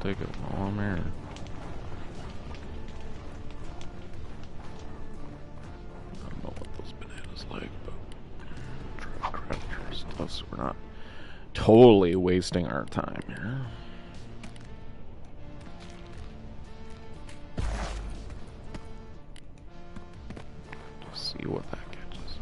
take it while I'm here. I don't know what those bananas like, but try to stuff so we're not totally wasting our time here. Let's see what that catches.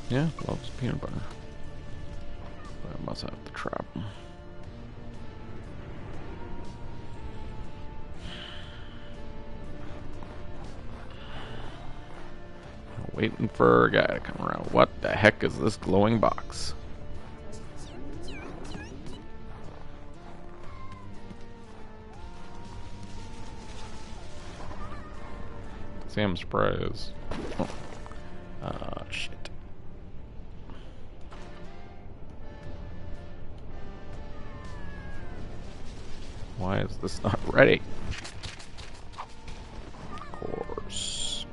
Yeah, loves peanut butter. I must have to trap them. Waiting for a guy to come around. What the heck is this glowing box? See, I'm surprised. Oh. Shit. Why is this not ready? Of course.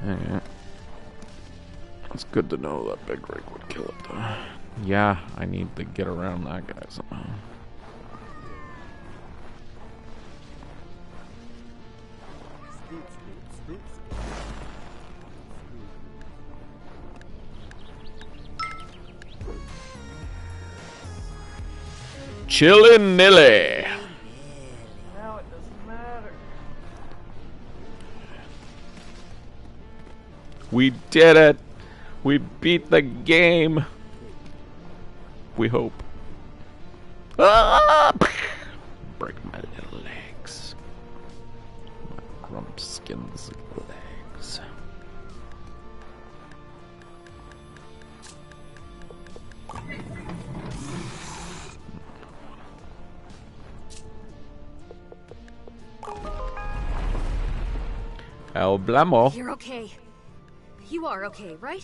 Yeah. It's good to know that big rig would kill it, though. Yeah, I need to get around that guy somehow. Chillin' Nilly. Now it doesn't matter. We did it. We beat the game. We hope. Ah! Break my little legs. My Grumpskin's legs. El Blamo. You're okay. You are okay, right?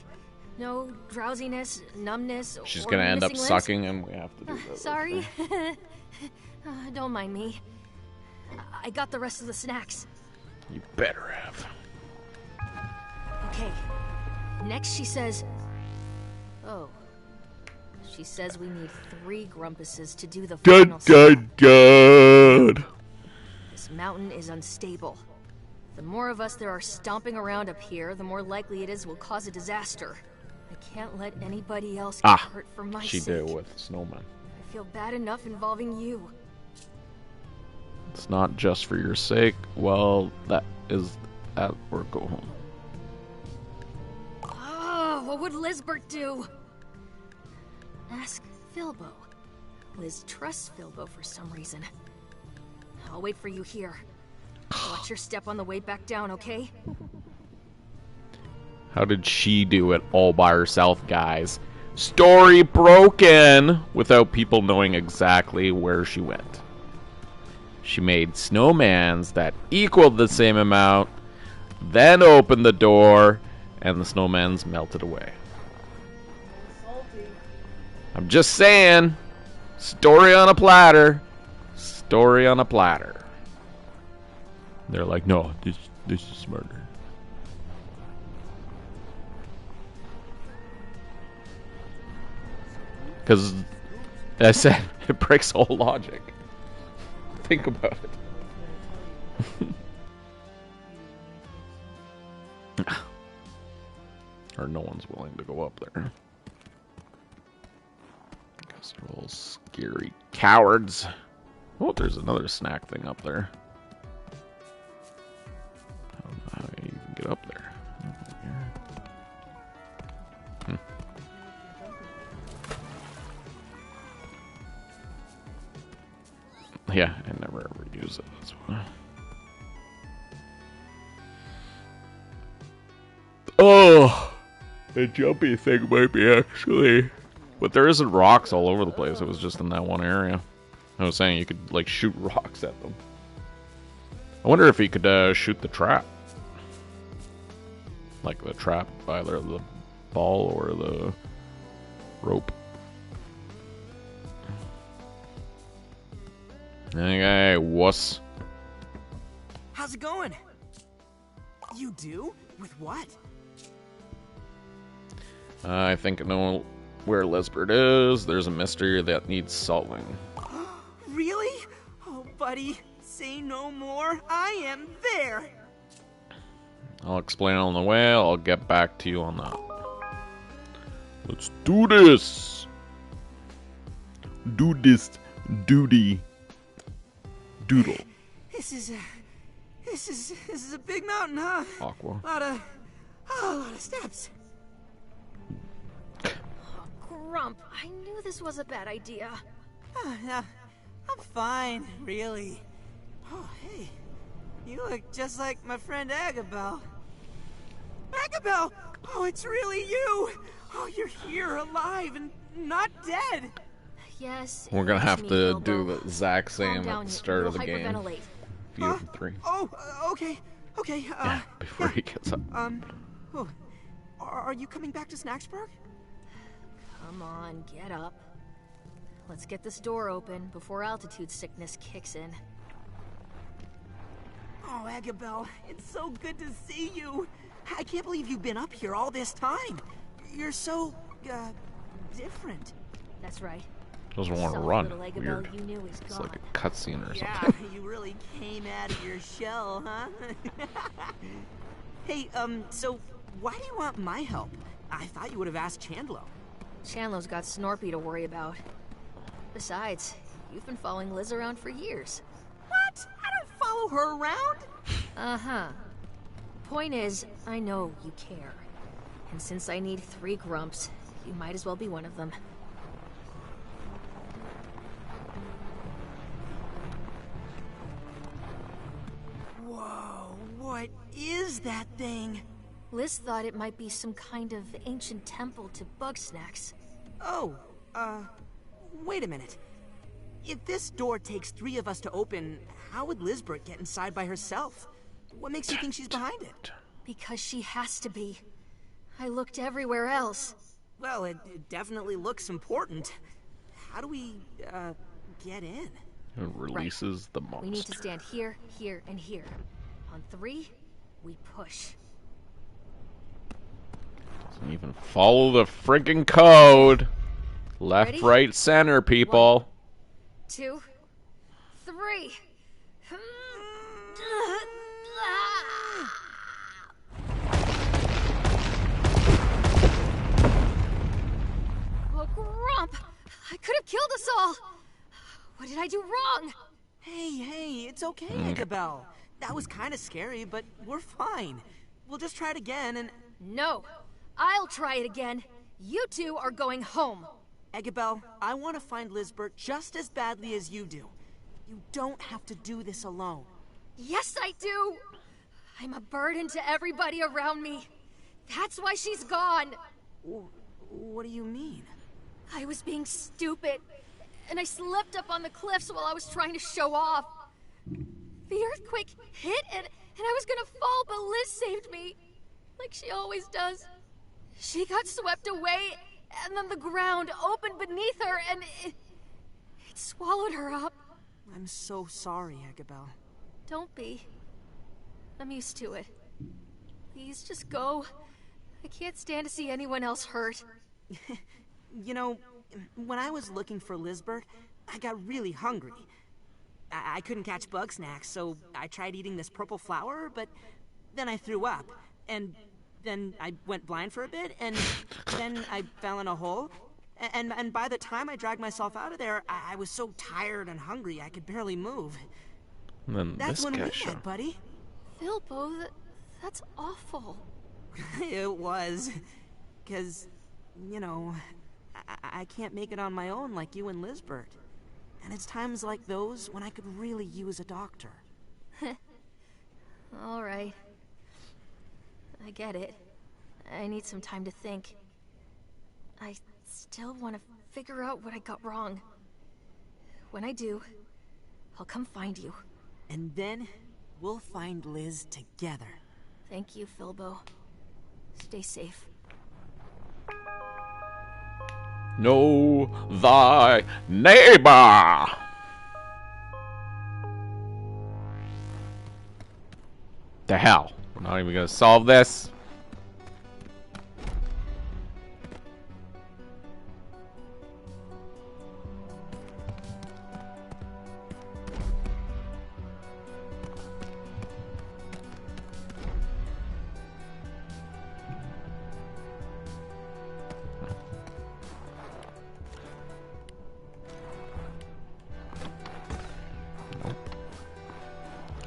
No drowsiness, numbness, She's or gonna end up missing limbs? sucking and we have to do that. Sorry. Don't mind me. I got the rest of the snacks. You better have. Okay. Next she says... Oh. She says we need 3 Grumpuses to do the final step. Dun. This mountain is unstable. The more of us there are stomping around up here, the more likely it is we'll cause a disaster. I can't let anybody else get hurt for my she sake. did with Snowman. I feel bad enough involving you. It's not just for your sake. Well, that is at or go home. Oh, what would Lizbert do? Ask Filbo. Liz trusts Filbo for some reason. I'll wait for you here. Watch your step on the way back down, okay? How did she do it all by herself, guys? Story broken without people knowing exactly where she went. She made snowmans that equaled the same amount, then opened the door, and the snowmans melted away. I'm just saying, story on a platter. Story on a platter. They're like, no, this is smarter. Because, I said, it breaks all logic. Think about it. Or no one's willing to go up there. Because they're all scary cowards. Oh, there's another snack thing up there. I don't know how you even get up there. Yeah, I never ever use it, that's why. Oh! The jumpy thing might be actually... But there isn't rocks all over the place, it was just in that one area. I was saying you could, like, shoot rocks at them. I wonder if he could shoot the trap. Like the trap, either the ball or the rope. Okay, wuss. How's it going? You do? With what? I think I know where Lizbert is. There's a mystery that needs solving. Really? Oh, buddy, say no more. I am there. I'll explain on the way. I'll get back to you on that. Let's do this. Do this duty. Doodle. This is a big mountain, huh? Aqua. A lot of steps. Oh, Grump, I knew this was a bad idea. Yeah, I'm fine, really. Oh, hey, you look just like my friend Agabel. Agabel! Oh, it's really you! Oh, you're here, alive, and not dead! Yes. We're gonna have me, to Bilbo. do the exact same Calm at down, the start of the you'll game. hyperventilate. View 3. Oh, okay. Yeah, before he gets up. Oh, are you coming back to Snacksburg? Come on, get up. Let's get this door open before altitude sickness kicks in. Oh, Agabel, it's so good to see you. I can't believe you've been up here all this time. You're so, different. That's right. Doesn't want to Solid run. little Agabel Weird. you knew is It's gone. like a cutscene or Yeah, something. you really came out of your shell, huh? Hey, so why do you want my help? I thought you would have asked Chandlo. Chandlo's got Snorpy to worry about. Besides, you've been following Liz around for years. What? I don't follow her around. Uh-huh. Point is, I know you care. And since I need 3 grumps, you might as well be one of them. Whoa, what is that thing? Liz thought it might be some kind of ancient temple to Bugsnax. Oh, wait a minute. If this door takes 3 of us to open, how would Lizbert get inside by herself? What makes you think she's behind it? Because she has to be. I looked everywhere else. Well, it definitely looks important. How do we, get in? It releases the monster. We need to stand here, here, and here. On 3, we push. Doesn't even follow the friggin' code. Left, Ready? right, center, people. 1, 2, 3. Oh, Grump! I could have killed us all! What did I do wrong? Hey, it's okay, Agabel. That was kind of scary, but we're fine. We'll just try it again and... No, I'll try it again. You 2 are going home. Agabel, I want to find Lizbert just as badly as you do. You don't have to do this alone. Yes, I do! I'm a burden to everybody around me. That's why she's gone. What do you mean? I was being stupid, and I slipped up on the cliffs while I was trying to show off. The earthquake hit, and I was gonna fall, but Liz saved me. Like she always does. She got swept away, and then the ground opened beneath her, and it swallowed her up. I'm so sorry, Agabel. Don't be. I'm used to it. Please, just go. I can't stand to see anyone else hurt. You know, when I was looking for Lizbert, I got really hungry. I couldn't catch Bugsnax, so I tried eating this purple flower, but then I threw up. And then I went blind for a bit, and then I fell in a hole. And by the time I dragged myself out of there, I was so tired and hungry I could barely move. And then That's this when guy we showed. met, buddy. Bilbo, that's awful. It was. 'Cause, you know, I can't make it on my own like you and Lizbert. And it's times like those when I could really use a doctor. All right. I get it. I need some time to think. I still want to figure out what I got wrong. When I do, I'll come find you. And then we'll find Liz together. Thank you, Bilbo. Stay safe. Know thy neighbor. The hell? We're not even gonna solve this.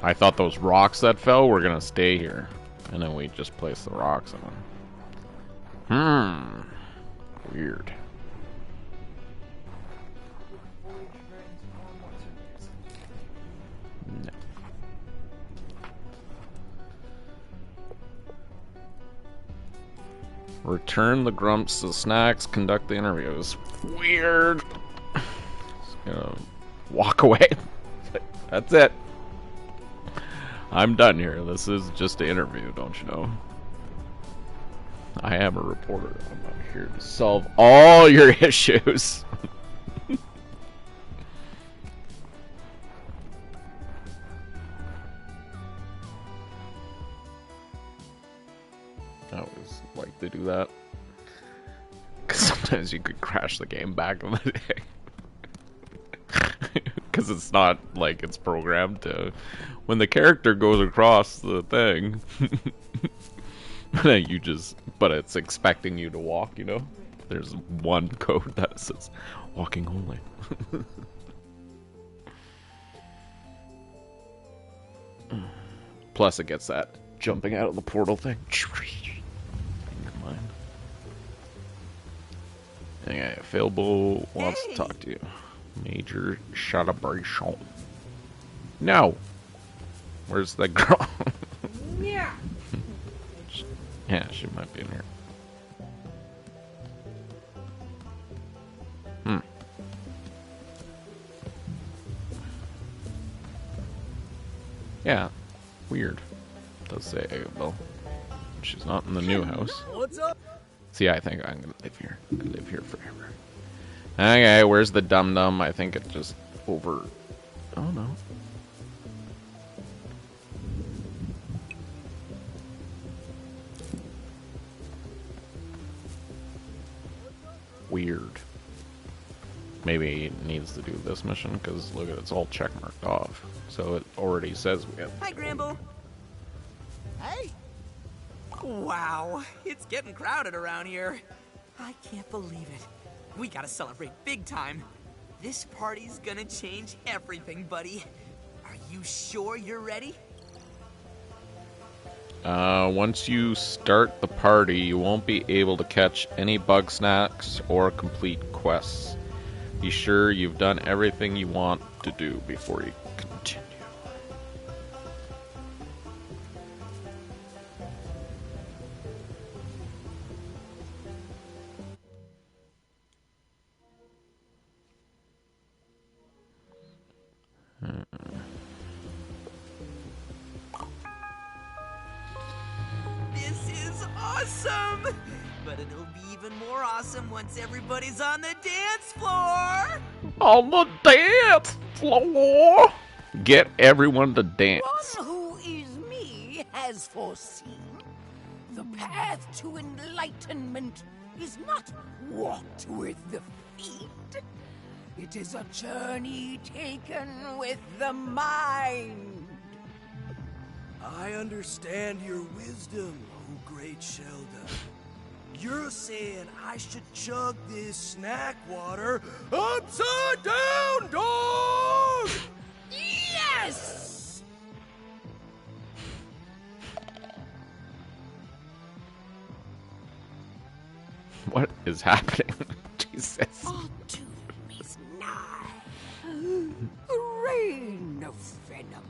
I thought those rocks that fell were gonna stay here. And then we just place the rocks in them. Weird. No. Return the grumps to snacks, conduct the interviews. Weird. Just gonna walk away. That's it. I'm done here. This is just an interview, don't you know? I am a reporter. I'm not here to solve all your issues. I always like to do that. Because sometimes you could crash the game back in the day. Because it's not like it's programmed to... When the character goes across the thing, you just... But it's expecting you to walk, you know? There's one code that says, walking only. Plus it gets that jumping out of the portal thing. Come on. Okay, Philbo wants to talk to you. Major celebration. No! Where's the girl? Yeah. Yeah, she might be in here. Yeah, weird. Does say, well, she's not in the new house. What's up? See, I think I'm gonna live here. I'm gonna live here forever. Okay, where's the dum-dum? I think it just over... Oh, no. Weird. Maybe it needs to do this mission, because look at it, it's all checkmarked off. So it already says we have... Hi, Gramble. Hey! Wow, it's getting crowded around here. I can't believe it. We gotta celebrate big time. This party's gonna change everything, buddy. Are you sure you're ready? Once you start the party, you won't be able to catch any Bugsnax or complete quests. Be sure you've done everything you want to do before you continue. This is awesome! But it'll be even more awesome once everybody's on the dance floor! On the dance floor! Get everyone to dance. One who is me has foreseen. The path to enlightenment is not walked with the feet. It is a journey taken with the mind. I understand your wisdom, oh great Shelda. You're saying I should chug this snack water upside down, dog! Yes! What is happening? Jesus. Our doom is nigh. A rain of venom.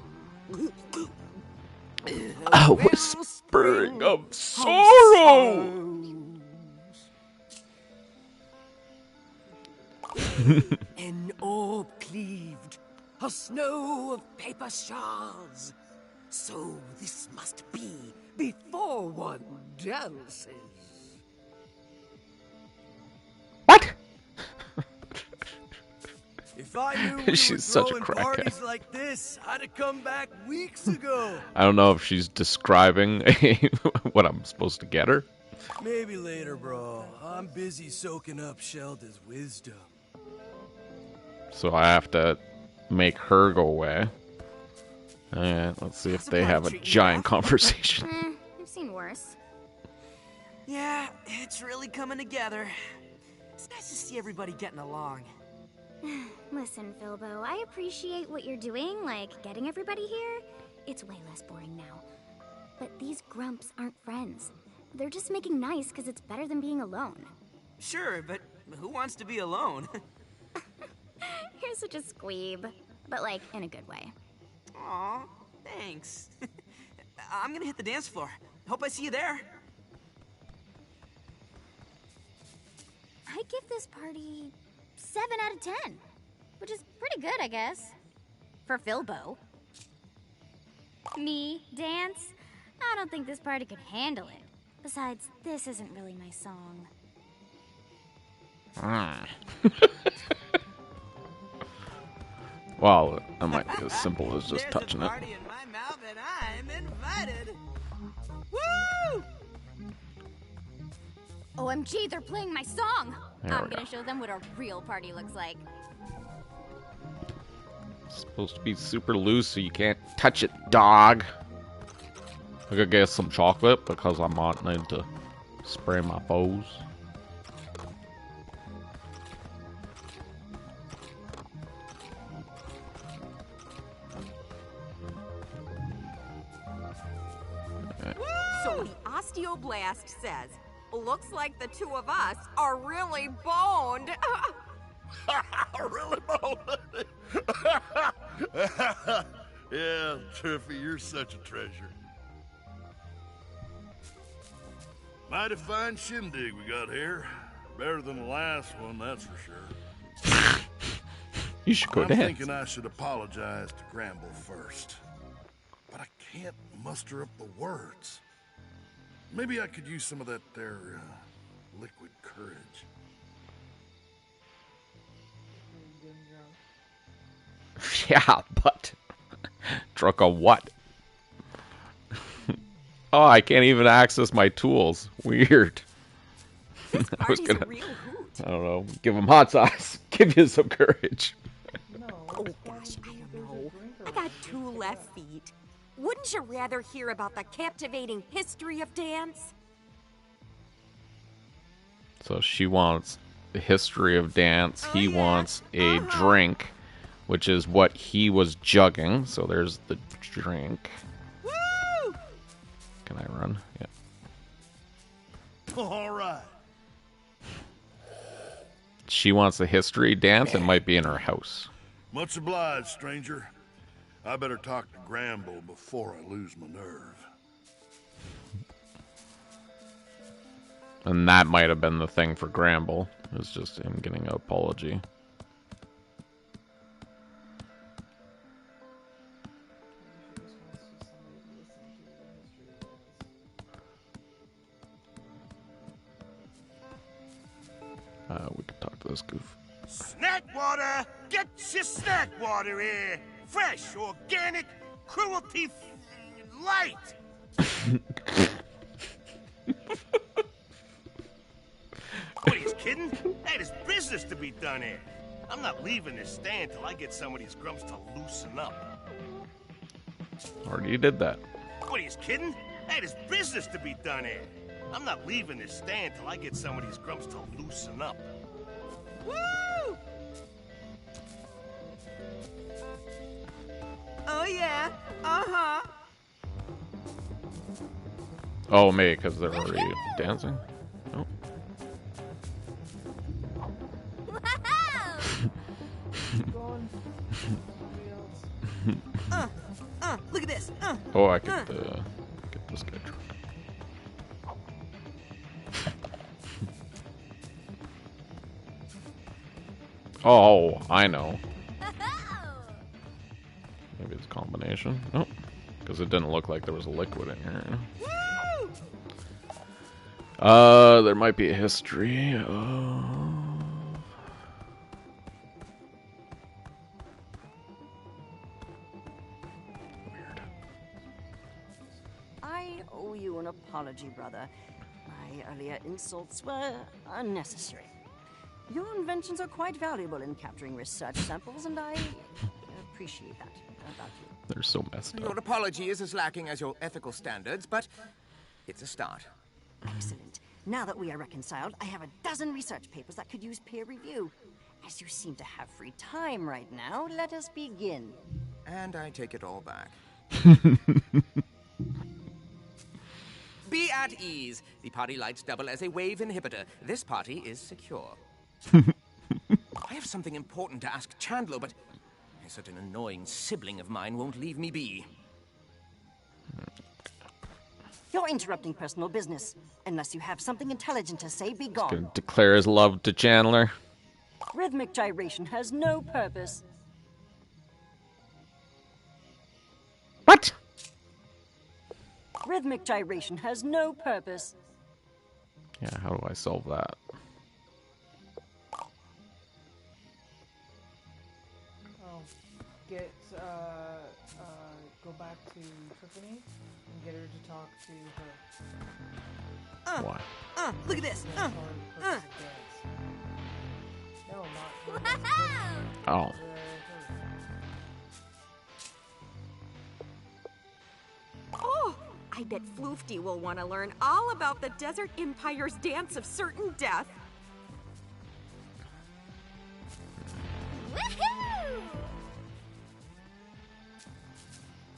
A whispering of sorrow! An orb cleaved, a snow of paper shards. So this must be before one dances. What? If I knew we were She's such a throwing crackhead. parties like this, I'd have come back weeks ago. I don't know if she's describing what I'm supposed to get her. Maybe later, bro. I'm busy soaking up Sheldon's wisdom. So I have to make her go away. Alright, let's see if they have a giant conversation. I've seen worse. Yeah, it's really coming together. It's nice to see everybody getting along. Listen, Filbo, I appreciate what you're doing, like getting everybody here. It's way less boring now. But these grumps aren't friends. They're just making nice because it's better than being alone. Sure, but who wants to be alone? You're such a squeeb. But, like, in a good way. Aw, thanks. I'm gonna hit the dance floor. Hope I see you there. I give this party 7 out of 10, which is pretty good, I guess. For Filbo. Me, dance? I don't think this party could handle it. Besides, this isn't really my song. Well, that might be as simple as just touching it. Party in my mouth and I'm invited. Woo! OMG, they're playing my song! There I'm we gonna go. show them what a real party looks like. It's supposed to be super loose so you can't touch it, dog. I could get some chocolate because I might need to spray my foes. So the osteoblast says, looks like the two of us are really boned. Really, Bo? Yeah, Triffy, you're such a treasure. Mighty fine shindig we got here. Better than the last one, that's for sure. You should go I'm dance. thinking I should apologize to Gramble first. But I can't muster up the words. Maybe I could use some of that there liquid courage. Yeah, but drunk on what? Oh, I can't even access my tools. Weird. I was gonna, I don't know, give him hot sauce. Give you some courage. Oh gosh, I don't know. I got 2 left feet. Wouldn't you rather hear about the captivating history of dance? So she wants the history of dance. He wants a drink, which is what he was jugging. So there's the drink. Woo! Can I run? Yeah. All right. She wants the history dance. It might be in her house. Much obliged, stranger. I better talk to Gramble before I lose my nerve. And that might have been the thing for Gramble. It was just him getting an apology. We could talk to this goof. Snack water! Get your snack water here! Fresh, organic, cruelty light! What, he's kidding? Hey, there's business to be done here. I'm not leaving this stand till I get some of these grumps to loosen up. Already did that. What, he's kidding? Hey, there's business to be done here. I'm not leaving this stand till I get some of these grumps to loosen up. Woo! Oh yeah, uh-huh. Oh, maybe because they're already dancing? Oh. Look at this. Oh, I could get this guy drunk. Oh, I know. Maybe it's a combination. Oh, because it didn't look like there was a liquid in here. There might be a history of... apology, brother. My earlier insults were unnecessary. Your inventions are quite valuable in capturing research samples, and I appreciate that about you. They're so messed Your up. apology is as lacking as your ethical standards, but it's a start. Excellent. Now that we are reconciled, I have a dozen research papers that could use peer review. As you seem to have free time right now, let us begin. And I take it all back. Be at ease. The party lights double as a wave inhibitor. This party is secure. I have something important to ask Chandler, but such an annoying sibling of mine won't leave me be. You're interrupting personal business. Unless you have something intelligent to say, be gone. Gonna declare his love to Chandler. Rhythmic gyration has no purpose. What? Rhythmic gyration has no purpose. Yeah, how do I solve that? Go back to Tiffany and get her to talk to her. Why? Look at this. No, not. Oh. Oh, I bet Floofty will want to learn all about the Desert Empire's dance of certain death. Woohoo!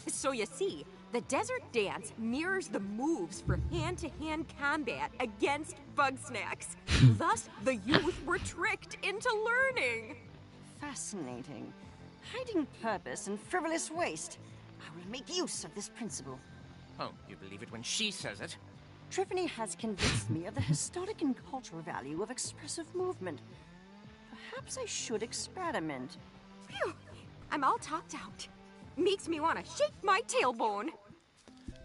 So you see, the desert dance mirrors the moves for hand-to-hand combat against Bugsnax. Thus, the youth were tricked into learning. Fascinating. Hiding purpose in frivolous waste. I will make use of this principle. Oh, you believe it when she says it? Tiffany has convinced me of the historic and cultural value of expressive movement. Perhaps I should experiment. Phew, I'm all talked out. Makes me want to shake my tailbone.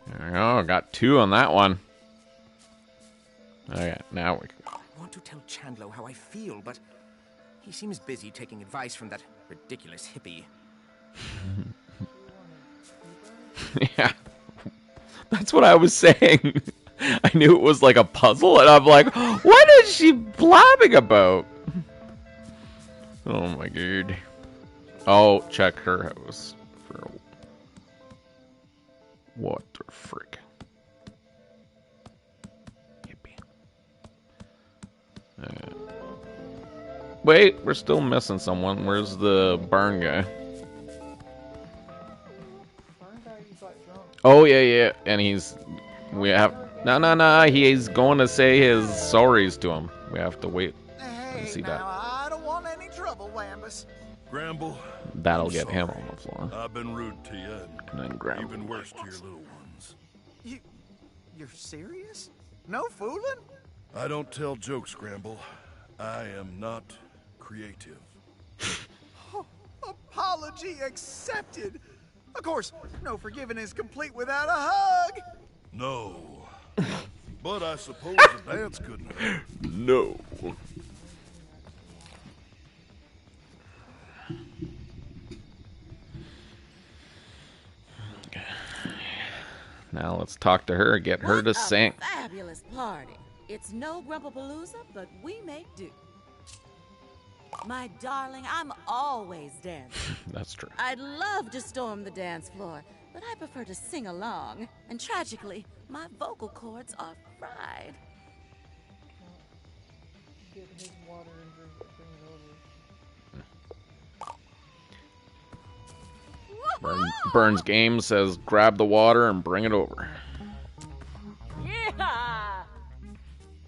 There we go. Got 2 on that one. Okay, now we can go. I want to tell Chandler how I feel, but he seems busy taking advice from that ridiculous hippie. Yeah. That's what I was saying. I knew it was like a puzzle, and I'm like, what is she blabbing about? Oh my god. Oh, check her house. What the frick? Yippee. Wait, we're still missing someone. Where's the barn guy? Oh, yeah. And we have... No. He's going to say his sorries to him. We have to wait and see that. I don't want any trouble, Wambus. Gramble. That'll get him on the floor. I've been rude to you. And then Gramble. Even worse to your little ones. You're serious? No fooling? I don't tell jokes, Gramble. I am not creative. Oh, apology accepted. Of course, no forgiving is complete without a hug. No. But I suppose a dance couldn't hurt. No. Now let's talk to her, get her to sing. Fabulous party. It's no Grumpapalooza, but we make do. My darling, I'm always dancing. That's true. I'd love to storm the dance floor, but I prefer to sing along. And tragically, my vocal cords are fried. Get his water and bring it over. Burns Game says, grab the water and bring it over. Yeah!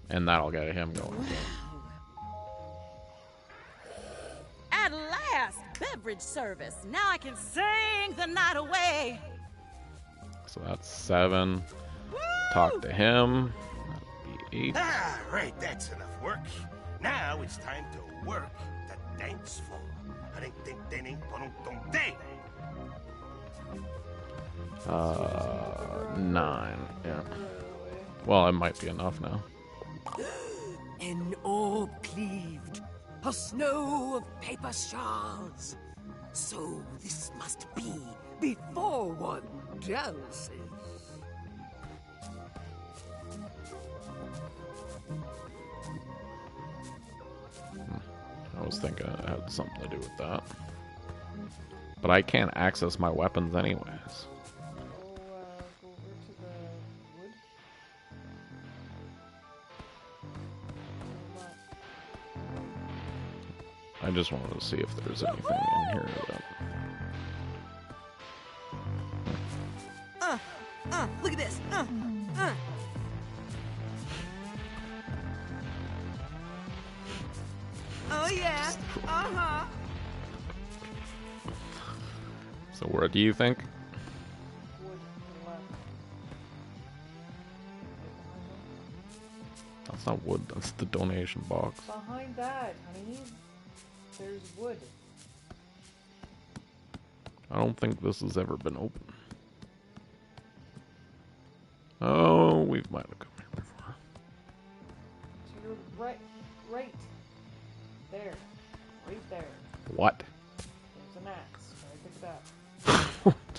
And that'll get him going. At last, beverage service. Now I can sing the night away. So that's 7. Woo! Talk to him. That'll be 8. Ah, right, that's enough work. Now it's time to work the dance floor. 9. Yeah. Well, it might be enough now. An orb cleaved, a snow of paper shards. So this must be before one dances. I was thinking it had something to do with that. But I can't access my weapons anyways. Go over to the wood. I just wanted to see if there's anything in here that... Look at this. Oh yeah. Uh-huh. So where do you think? Wood to the left. That's not wood, that's the donation box. Behind that, honey. There's wood. I don't think this has ever been open. Oh, we might have come here before. To your right. Right. There. Right there. What? There's an axe. Can I pick it up?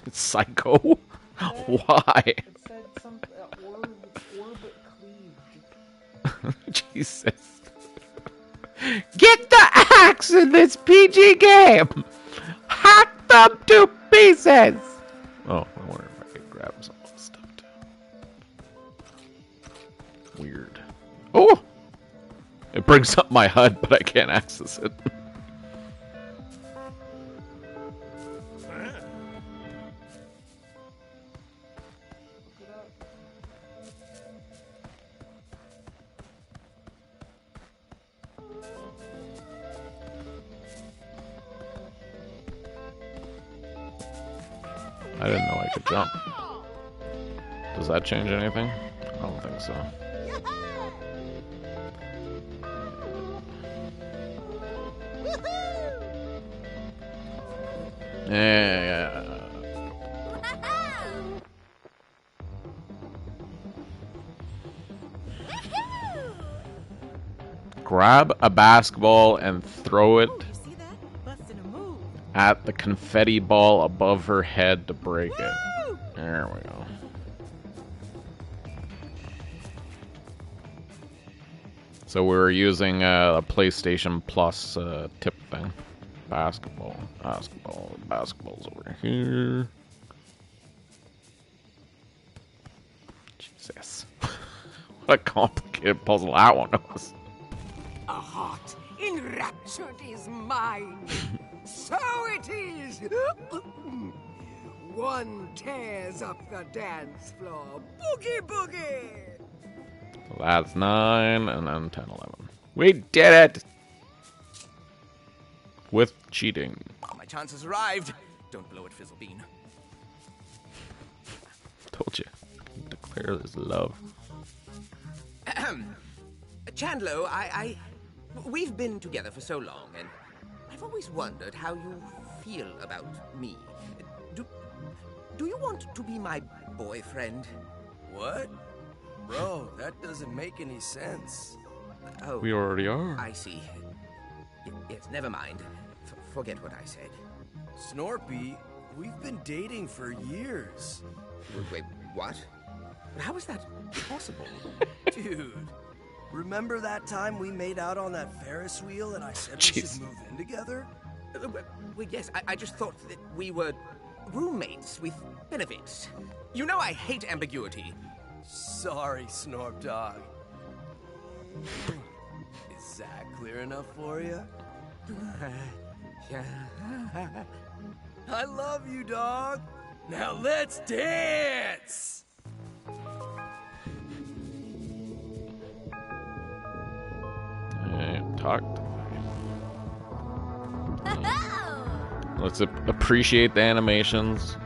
It's psycho? Why? It said some orb cleaved. Jesus. Get the axe in this PG game! Hack them to pieces! Oh, I wonder if I could grab some of this stuff too. Weird. Oh! It brings up my HUD, but I can't access it. I didn't know I could jump. Does that change anything? I don't think so. Yeah. Grab a basketball and throw it at the confetti ball above her head to break it. There we go. So we were using a PlayStation Plus tip thing. Basketball's over here. Jesus. What a complicated puzzle that one was. A heart enraptured is mine. So it is. One tears up the dance floor. Boogie boogie. So that's 9, and then 10, 11. We did it! With cheating. My chance has arrived. Don't blow it, Fizzlebean. Told you. Declare this love. Chandlo, we've been together for so long, and I've always wondered how you feel about me. Do you want to be my boyfriend? What? Bro, that doesn't make any sense. Oh, we already are. I see. Yes, never mind. Forget what I said. Snorpy, we've been dating for years. Wait, what? How is that possible? Dude, remember that time we made out on that Ferris wheel and I said we should move in together? Well, yes, I just thought that we were roommates with benefits. You know I hate ambiguity. Sorry, Snorp Dog. Is that clear enough for you? Yeah. I love you, dog. Now let's dance! Talk to me. Let's appreciate the animations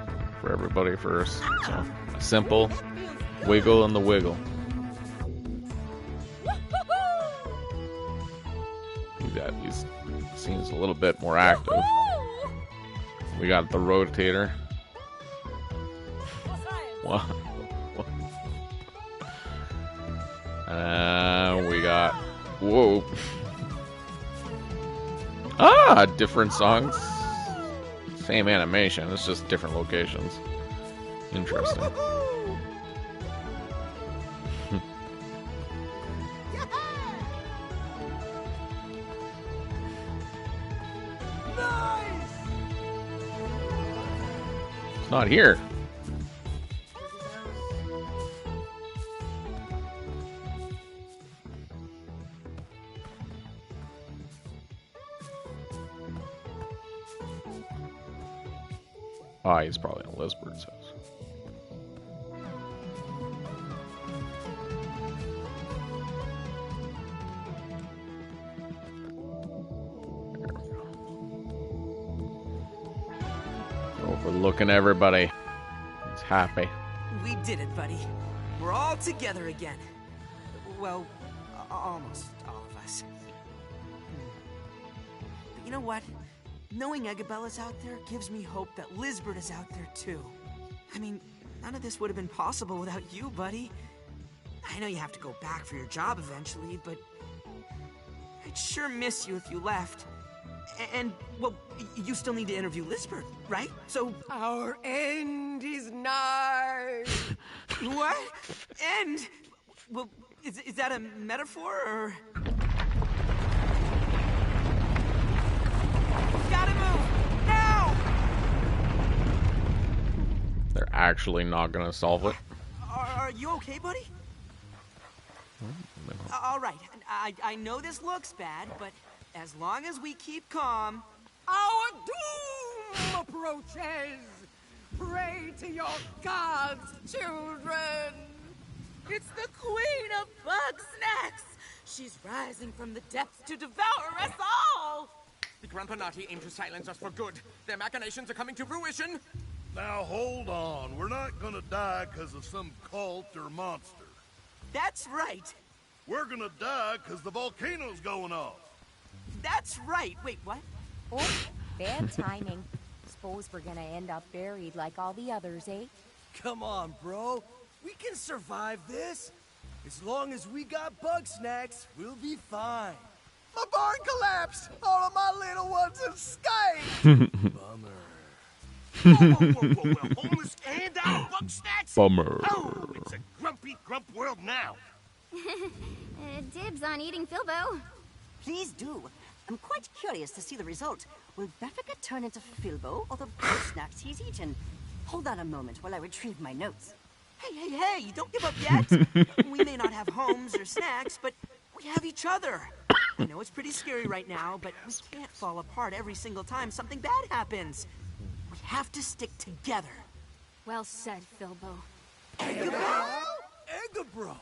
for everybody first. So, simple. Wiggle and the wiggle. These scenes a little bit more active. We got the rotator. What? We got... Whoa. Different songs. Same animation, it's just different locations. Interesting. It's not here. Oh, he's probably in Lizbert's house. Overlooking everybody. He's happy. We did it, buddy. We're all together again. Well, almost all of us. But you know what? Knowing Egabella's out there gives me hope that Lizbert is out there too. I mean, none of this would have been possible without you, buddy. I know you have to go back for your job eventually, but I'd sure miss you if you left. And, well, you still need to interview Lizbert, right? So... Our end is nigh. What? End? Well, is that a metaphor, or...? Gotta move! Now! They're actually not gonna solve it. Are you okay, buddy? All right. I know this looks bad, but as long as we keep calm... Our doom approaches! Pray to your gods, children! It's the Queen of Bugsnax! She's rising from the depths to devour us all! The Grumpanati aim to silence us for good. Their machinations are coming to fruition. Now hold on. We're not gonna die because of some cult or monster. That's right. We're gonna die because the volcano's going off. That's right. Wait, what? Oh, bad timing. Suppose we're gonna end up buried like all the others, eh? Come on, bro. We can survive this. As long as we got Bugsnax, we'll be fine. My barn collapsed! All of my little ones escaped! Bummer. Whoa, homeless and out, Bugsnax? Bummer. Oh, it's a grumpy grump world now. Dibs on eating Filbo. Please do. I'm quite curious to see the result. Will Beffica turn into Filbo or the Bugsnax he's eaten? Hold on a moment while I retrieve my notes. Hey, don't give up yet. We may not have homes or snacks, but we have each other. I know it's pretty scary right now, but we can't fall apart every single time something bad happens. We have to stick together. Well said, Filbo. Egabro,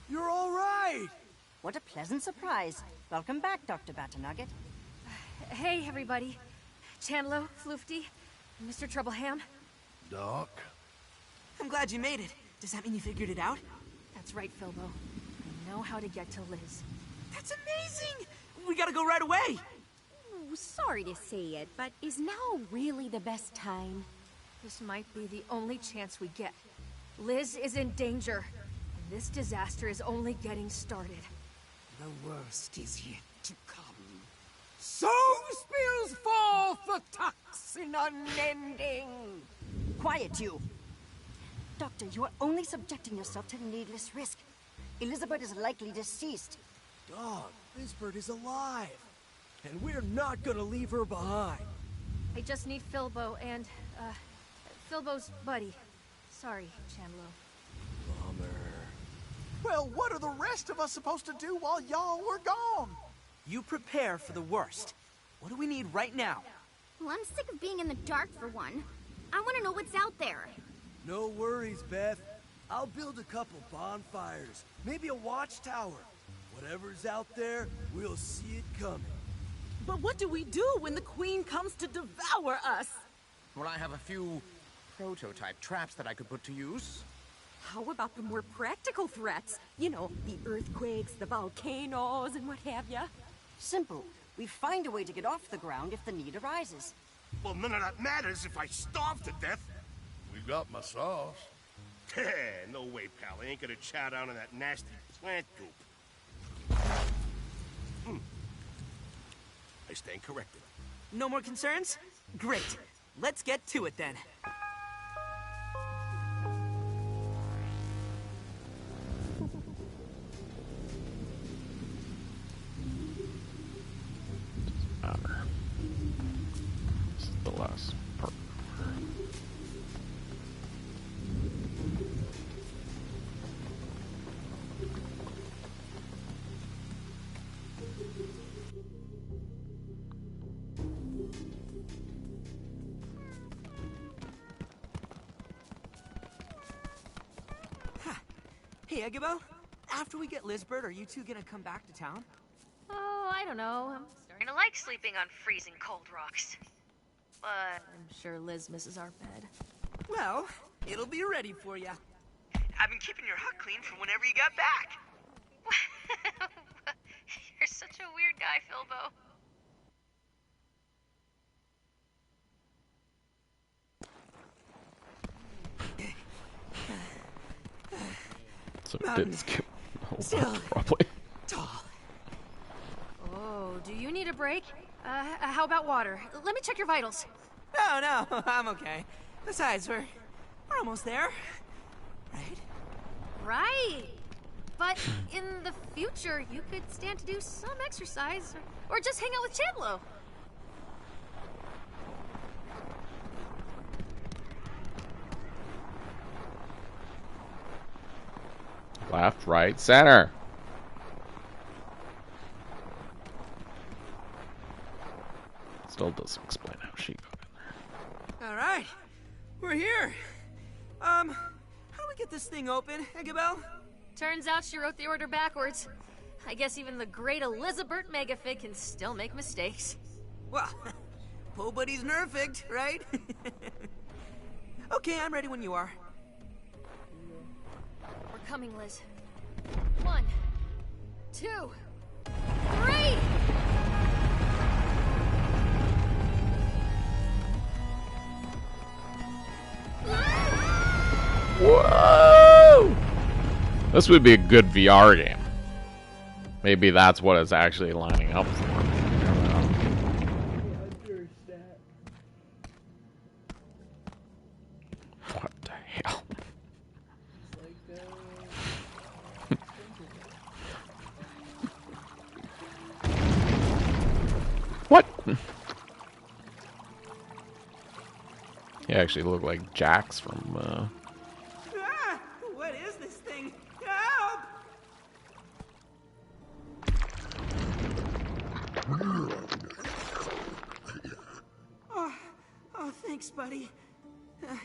you're all right. What a pleasant surprise. Welcome back, Dr. Batternugget. Hey, everybody. Chandlo, Floofty, Mr. Troubleham. Doc? I'm glad you made it. Does that mean you figured it out? That's right, Filbo. I know how to get to Liz. That's amazing! We gotta go right away! Ooh, sorry to say it, but is now really the best time? This might be the only chance we get. Liz is in danger, and this disaster is only getting started. The worst is yet to come. So spills forth the toxin unending. Quiet, you! Doctor, you are only subjecting yourself to needless risk. Elizabert is likely deceased. Dog, Lizbert is alive. And we're not gonna leave her behind. I just need Filbo and, Filbo's buddy. Sorry, Chandlo. Bummer. Well, what are the rest of us supposed to do while y'all were gone? You prepare for the worst. What do we need right now? Well, I'm sick of being in the dark for one. I want to know what's out there. No worries, Beth. I'll build a couple bonfires, maybe a watchtower. Whatever's out there, we'll see it coming. But what do we do when the Queen comes to devour us? Well, I have a few prototype traps that I could put to use. How about the more practical threats? You know, the earthquakes, the volcanoes, and what have ya? Simple. We find a way to get off the ground if the need arises. Well, none of that matters if I starve to death. We've got my sauce. No way, pal. I ain't gonna chow down on that nasty plant goop. I stand corrected. No more concerns? Great. Let's get to it then. This is the last part. Hey, Egabo, after we get Lizbert, are you two gonna come back to town? Oh, I don't know. I'm Starting to like sleeping on freezing cold rocks. But I'm sure Liz misses our bed. Well, it'll be ready for you. I've been keeping your hut clean for whenever you got back. you're such a weird guy, Philbo. So it did skip Still probably. Tall. Oh, do you need a break? How about water? Let me check your vitals. No, I'm okay. Besides, we're almost there. Right? Right. But in the future, you could stand to do some exercise, or just hang out with Chandlo. Left, right, center. Still doesn't explain how she got in there. All right, we're here. How do we get this thing open, Egabel? Turns out she wrote the order backwards. I guess even the great Elizabert Megafig can still make mistakes. Well, nobody's perfect, right? Okay, I'm ready when you are. We're coming, Liz. 1, 2, 3! Whoa! This would be a good VR game. Maybe that's what it's actually lining up for. What the hell? What? He actually looked like Jax from What is this thing? Help! Oh, thanks, buddy.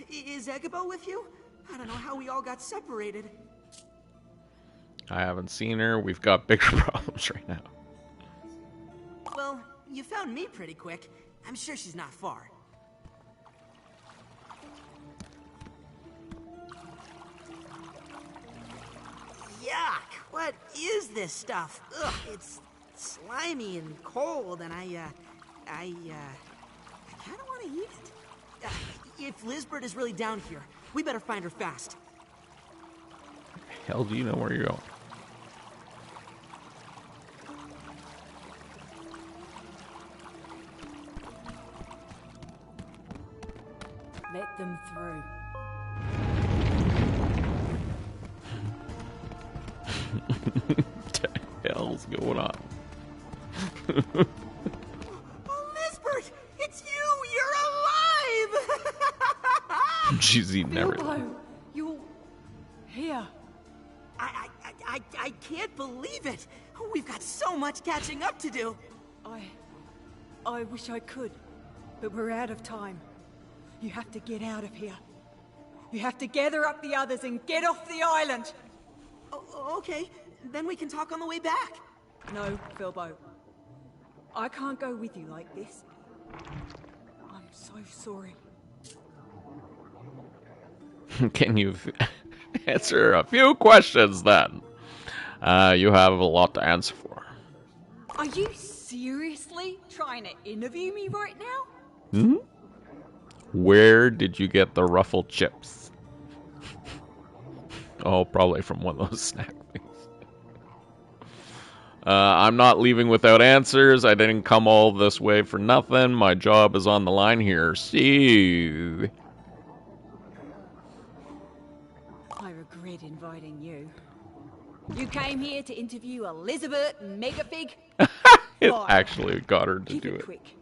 Is Egabo with you? I don't know how we all got separated. I haven't seen her. We've got bigger problems right now. Well, you found me pretty quick. I'm sure she's not far. Yuck! What is this stuff? Ugh, it's slimy and cold, and I kind of want to eat it. If Lizbert is really down here, we better find her fast. Hell, do you know where you're going? Let them through. What the hell's going on? Oh, Lizbert! It's you! You're alive! She's eating everything. Bilbo, you're here. I can't believe it! We've got so much catching up to do! I wish I could, but we're out of time. You have to get out of here. You have to gather up the others and get off the island! Okay, then we can talk on the way back. No, Philbo. I can't go with you like this. I'm so sorry. Can you answer a few questions then? You have a lot to answer for. Are you seriously trying to interview me right now? Hmm? Where did you get the ruffled chips? Oh, probably from one of those snack things. I'm not leaving without answers. I didn't come all this way for nothing. My job is on the line here. See. I regret inviting you. You came here to interview Elizabert Megafig? It Fine. actually got her to Keep do it. Quick.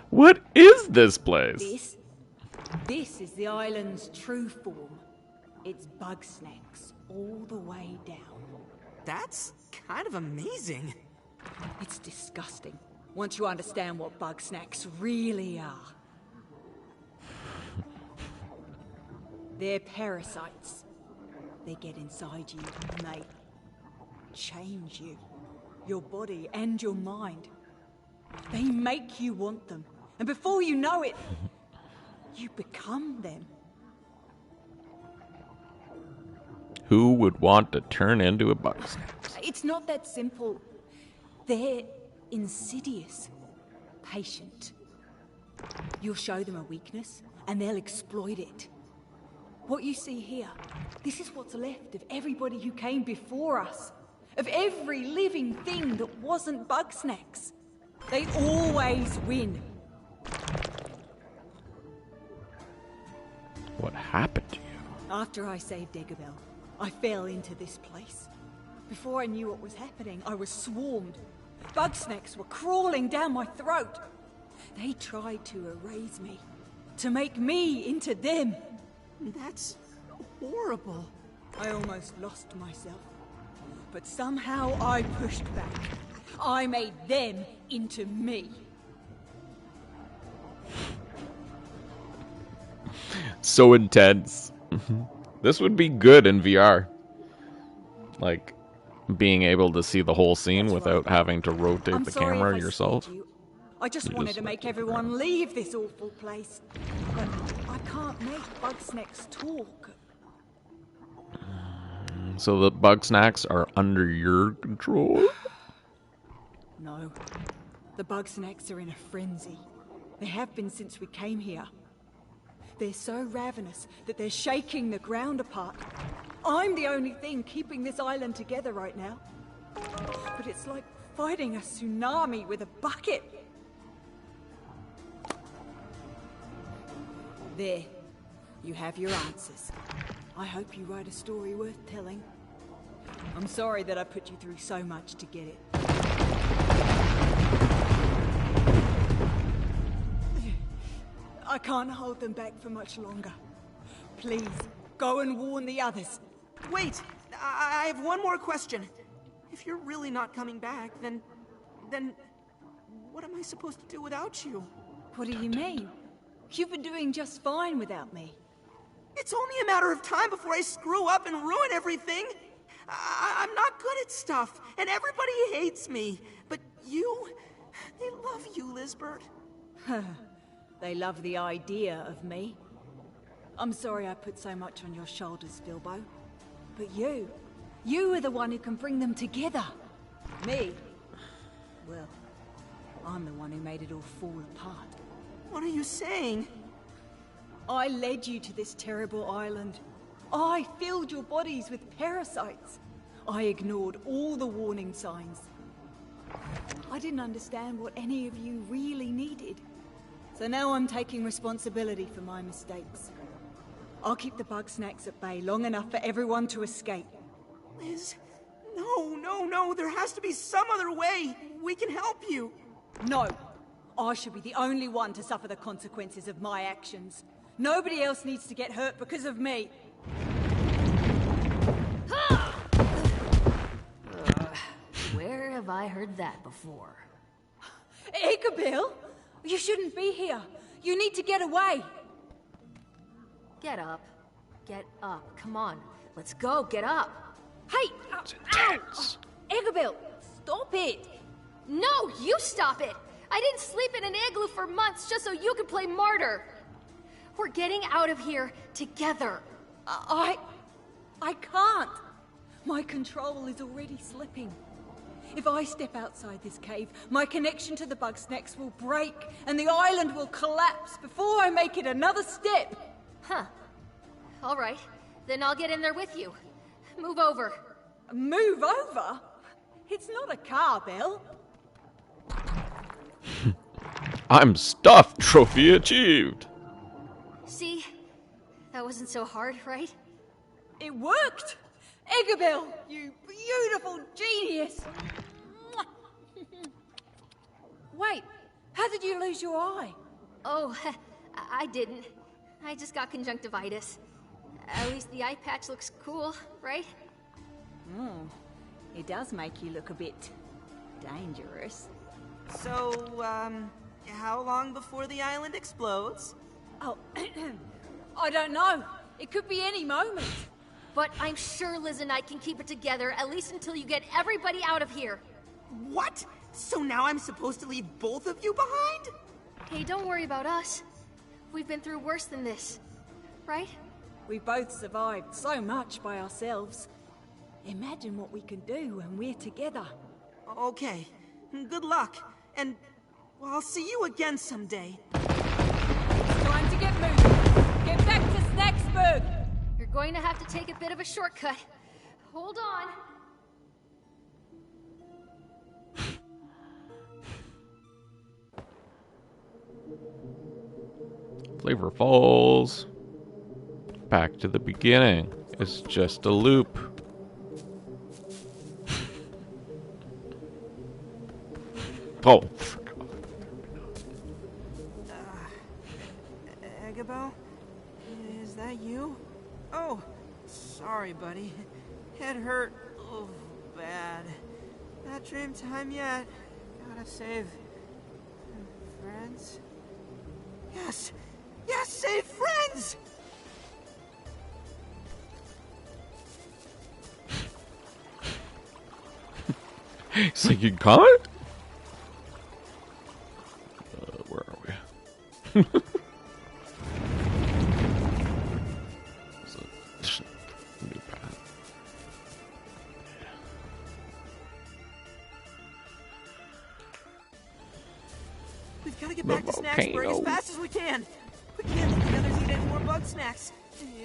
What is this place? This is the island's true form. It's Bugsnax all the way down. That's kind of amazing. It's disgusting once you understand what Bugsnax really are. They're parasites. They get inside you and they change you. Your body and your mind. They make you want them. And before you know it, you become them. Who would want to turn into a Bugsnax? It's not that simple. They're insidious, patient. You'll show them a weakness, and they'll exploit it. What you see here, this is what's left of everybody who came before us. Of every living thing that wasn't Bugsnax. They always win. What happened to you? After I saved Egabel, I fell into this place. Before I knew what was happening, I was swarmed. Bugsnax were crawling down my throat. They tried to erase me, to make me into them. That's horrible. I almost lost myself. But somehow I pushed back. I made them into me. So intense. This would be good in VR. Like, being able to see the whole scene without having to rotate the camera yourself. I just wanted to make everyone leave this awful place. But I can't make Bugsnax talk. So the Bugsnax are under your control? No. The Bugsnax are in a frenzy. They have been since we came here. They're so ravenous that they're shaking the ground apart. I'm the only thing keeping this island together right now. But it's like fighting a tsunami with a bucket. There. You have your answers. I hope you write a story worth telling. I'm sorry that I put you through so much to get it. I can't hold them back for much longer. Please, go and warn the others. Wait, I have one more question. If you're really not coming back, then what am I supposed to do without you? What do you mean? You've been doing just fine without me. It's only a matter of time before I screw up and ruin everything. I'm not good at stuff, and everybody hates me. But they love you, Lizbert. They love the idea of me. I'm sorry I put so much on your shoulders, Filbo. But you are the one who can bring them together. Me? Well, I'm the one who made it all fall apart. What are you saying? I led you to this terrible island. I filled your bodies with parasites. I ignored all the warning signs. I didn't understand what any of you really needed. So now I'm taking responsibility for my mistakes. I'll keep the Bugsnax at bay long enough for everyone to escape. Liz, no, there has to be some other way. We can help you. No, I should be the only one to suffer the consequences of my actions. Nobody else needs to get hurt because of me. Where have I heard that before? Egabel, you shouldn't be here. You need to get away. Get up. Get up. Come on. Let's go. Get up. Hey! Ow! Egabel, stop it! No, you stop it! I didn't sleep in an igloo for months just so you could play martyr. We're getting out of here together. I can't. My control is already slipping. If I step outside this cave, my connection to the Bugsnax will break and the island will collapse before I make it another step. Huh. All right. Then I'll get in there with you. Move over. Move over? It's not a car, Belle. I'm stuffed. Trophy achieved. See? That wasn't so hard, right? It worked! Egabel, you beautiful genius! Wait, how did you lose your eye? Oh, I didn't. I just got conjunctivitis. At least the eye patch looks cool, right? It does make you look a bit dangerous. So, how long before the island explodes? Oh, I don't know. It could be any moment. But I'm sure Liz and I can keep it together, at least until you get everybody out of here. What? So now I'm supposed to leave both of you behind? Hey, don't worry about us. We've been through worse than this. Right? We both survived so much by ourselves. Imagine what we can do when we're together. Okay. Good luck. And I'll see you again someday. It's time to get moving. Get back to Snaksburg. You're going to have to take a bit of a shortcut. Hold on. Flavor Falls. Back to the beginning. It's just a loop. Oh, Agabo? Is that you? Oh, sorry, buddy. Head hurt. Oh, bad. Not dream time yet. Gotta save friends. Yes! Yes, save friends! it's like, you comment? Where are we? New path. We've got to get back to Snaksburg as fast as we can. We can't let the others eat any more Bugsnax.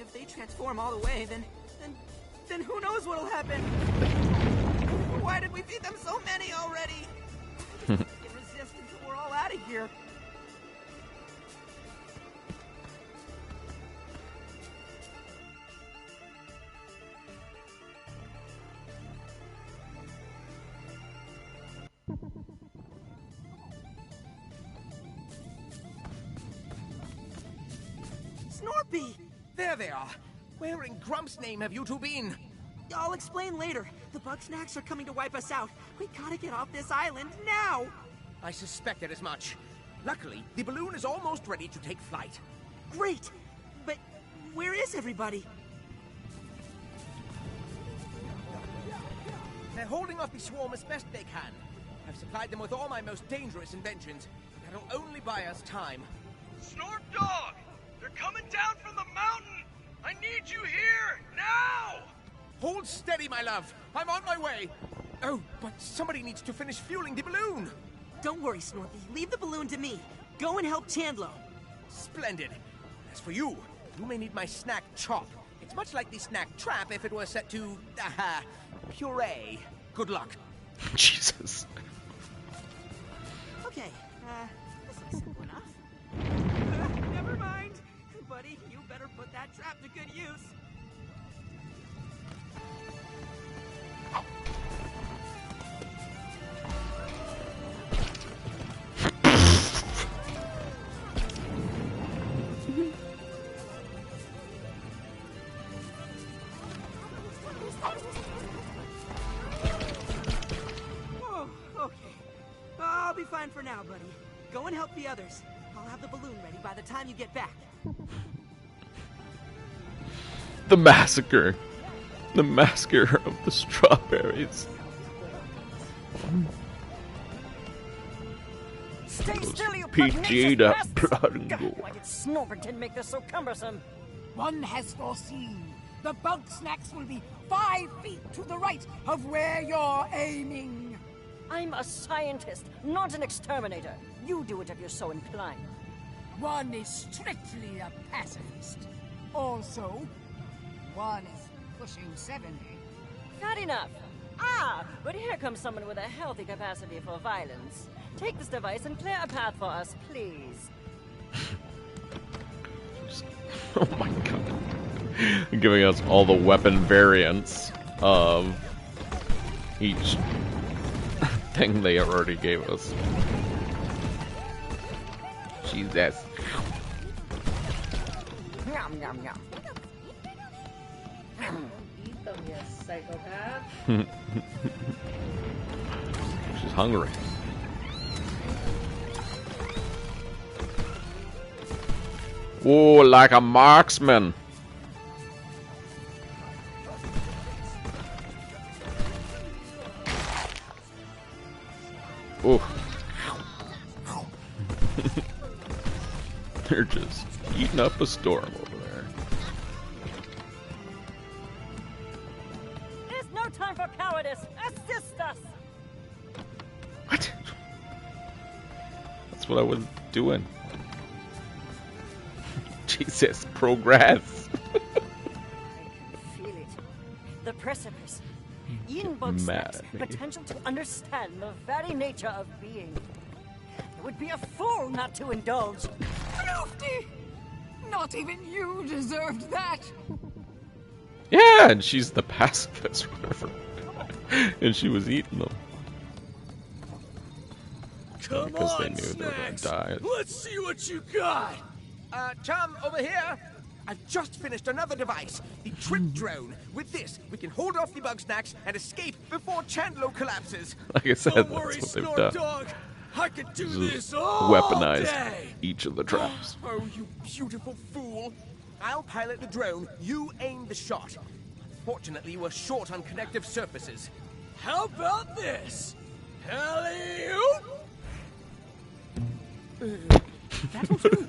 If they transform all the way, then who knows what'll happen? Why did we feed them so many already? I just can't resist until we're all out of here. Snorpy! There they are. Where in Grump's name have you two been? I'll explain later. The Bugsnax are coming to wipe us out. We gotta get off this island now! I suspected as much. Luckily, the balloon is almost ready to take flight. Great! But where is everybody? They're holding off the swarm as best they can. I've supplied them with all my most dangerous inventions. That'll only buy us time. Snort Dog! They're coming down from the mountain! I need you here, now! Hold steady, my love. I'm on my way. Oh, but somebody needs to finish fueling the balloon. Don't worry, Snorpy. Leave the balloon to me. Go and help Chandlo. Splendid. As for you, you may need my snack chop. It's much like the snack trap if it were set to, puree. Good luck. Jesus. Okay, this is simple enough. Never mind. Buddy, you better put that trap to good use. Oh, okay. I'll be fine for now, buddy. Go and help the others. I'll have the balloon ready by the time you get back. The massacre. The massacre of the strawberries. Stay still, you PG'd up blood and gore. Why did Snorberton make this so cumbersome? One has foreseen. The Bugsnax will be 5 feet to the right of where you're aiming. I'm a scientist, not an exterminator. You do it if you're so inclined. One is strictly a pacifist. Also, one is pushing 70. Not enough. Ah, but here comes someone with a healthy capacity for violence. Take this device and clear a path for us, please. Oh my god. Giving us all the weapon variants of each thing they already gave us. Jesus. Yum, yum, yum. Eat them, you psychopath. She's hungry. Whoa, like a marksman. Ooh. They're just eating up a storm over there. There's no time for cowardice. Assist us. What? That's what I was doing. Jesus, progress. Feel it. The precipice. In Bugsnax, potential to understand the very nature of being. It would be a fool not to indulge. Lofty! Not even you deserved that. Yeah, and she's the pacifist, whatever. And she was eating them. Come because on, they knew they were going to die. Let's see what you got. Chum, over here. I've just finished another device, the trip drone. With this, we can hold off the Bugsnax and escape before Chandlo collapses. Like I said, Don't worry, that's what they've Snort done. Dog. I could do Just this all weaponized day. each of the traps. Oh, you beautiful fool. I'll pilot the drone, you aim the shot. Unfortunately, we're short on connective surfaces. How about this? Alley-oop! That'll do.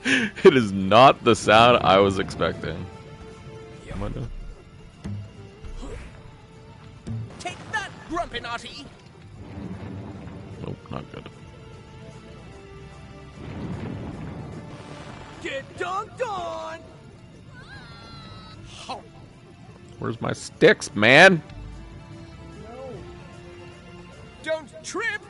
It is not the sound I was expecting. Am I done? Take that, Grumpinati! Nope, not good. Get dunked on! Where's my sticks, man? Don't trip!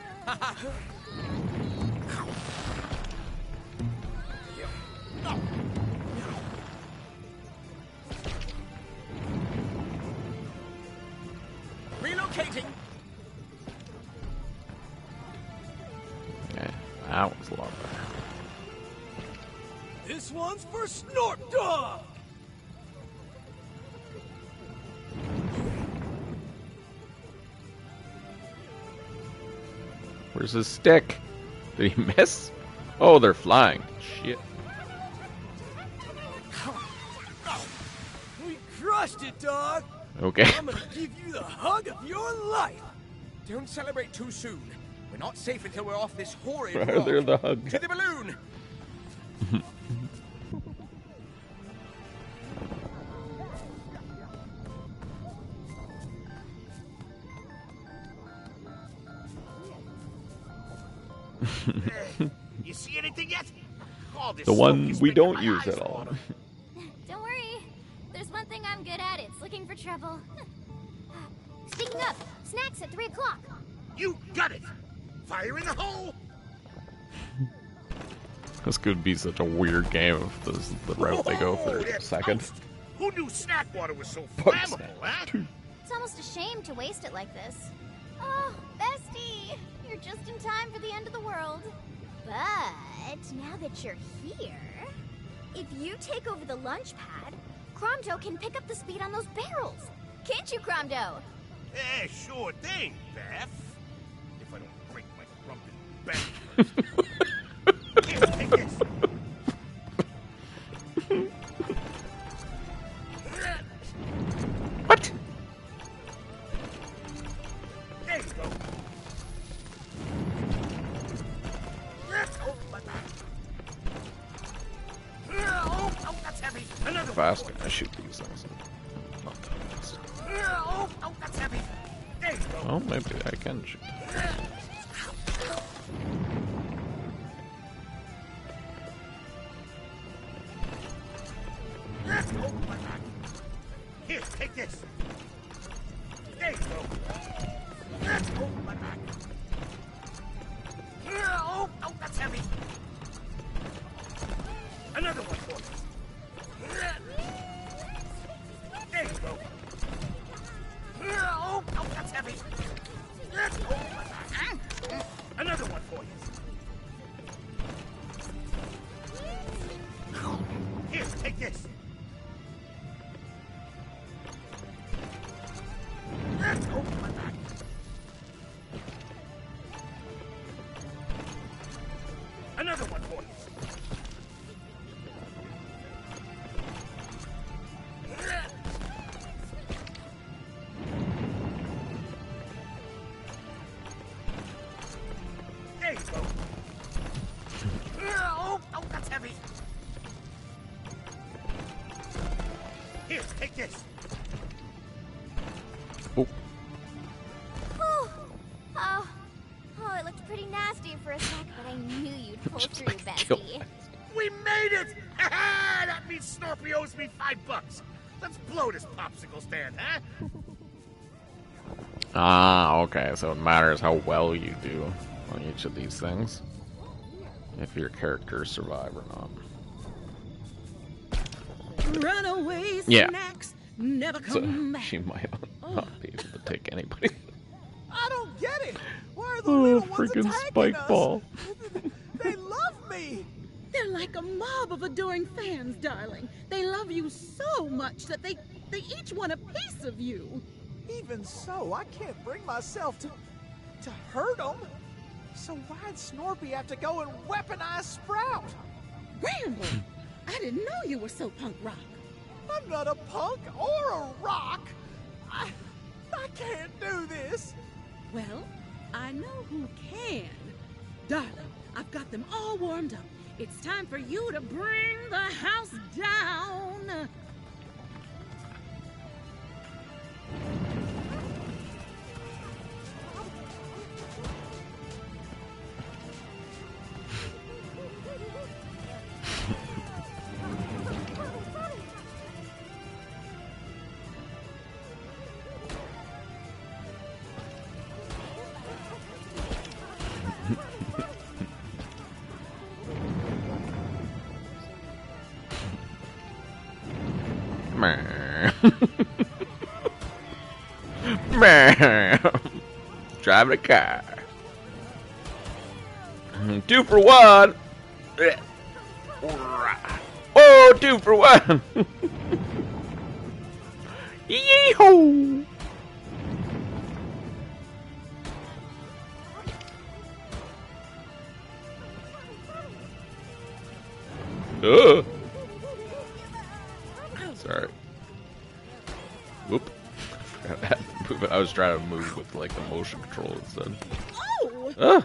Relocating. Yeah, that was a lot better. This one's for Snort Dog! Where's his stick? Did he miss? Oh, they're flying. Shit. We crushed it, dog! Okay. I'm gonna give you the hug of your life! Don't celebrate too soon. We're not safe until we're off this horrid Right, rock. they're the hug. To the balloon! You see anything yet? All this The smoke one is we making don't my use eyes at all. water. Don't worry. There's one thing I'm good at. It's looking for trouble. Speaking of, snacks at 3 o'clock. You got it! Fire in the hole! This could be such a weird game if this is the route they go for a second. Who knew snack water was so Bugsnax. flammable, huh? It's almost a shame to waste it like this. Oh, bestie! You're just in time for the end of the world. But now that you're here, if you take over the launch pad, Cromdo can pick up the speed on those barrels. Can't you, Cromdo? Eh, sure thing, Beth. If I don't break my crumpet back. Here, take this. What? There you go. Oh, my back. Oh, that's heavy. Another one. Fast can I shoot these also? Not that fast. Oh, that's heavy. There you go. Oh, maybe I can shoot. Oh, my back. Here, take this. There you go. Oh, my back. Oh, that's heavy. Another one for you. There you go. Oh, that's heavy. Oh, my back. Take this. Oh, it looked pretty nasty for a sec, but I knew you'd pull through, bestie. We made it! That means Snorpy owes me $5. Let's blow this popsicle stand, huh? Ah, okay, so it matters how well you do on each of these things. If your characters survive or not. Runaway Yeah. snacks never So come back. she might not be able to take anybody. I don't get it. Why are the Oh, little ones freaking attacking spike us? ball. They love me. They're like a mob of adoring fans, darling. They love you so much that they each want a piece of you. Even so, I can't bring myself to hurt them. So why'd Snorpy have to go and weaponize Sprout? Ramble! I didn't know you were so punk rock. I'm not a punk or a rock. I can't do this. Well, I know who can. Darling, I've got them all warmed up. It's time for you to bring the house down. Driving a car. 2 for 1. Oh, 2 for 1. Yee-hoo. Sorry. Whoop. I was trying to move with like the motion control instead. Oh!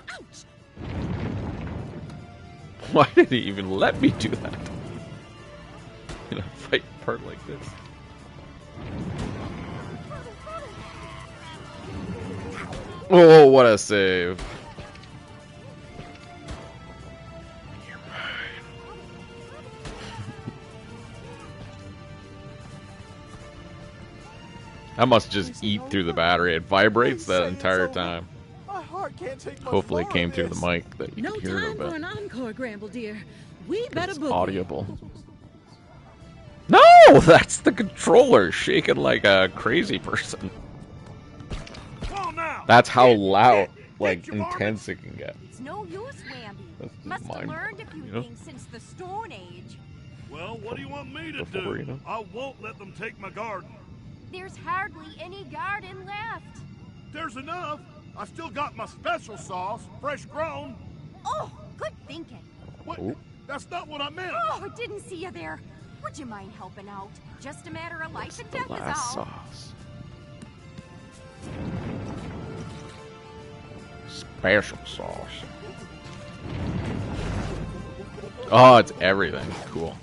Why did he even let me do that? In a fight part like this. Oh, what a save. I must just eat through the battery. It vibrates that entire time. My heart can't take much Hopefully it more came of through this. the mic that you No can hear it time a for bit. an encore, Gramble dear. We better It's boogie. audible. No! That's the controller shaking like a crazy person. That's how loud, like, intense it can get. It's no use, Whammy. That's just Must have mind- learned a few you know? things since the Stone Age. Well, what do you want me to Before, do? you know? I won't let them take my garden. There's hardly any garden left. There's enough. I still got my special sauce, fresh grown. Oh, good thinking. What? That's not what I meant. Oh, I didn't see you there. Would you mind helping out? Just a matter of life and death is Last all. sauce. Special sauce. Oh, it's everything. Cool.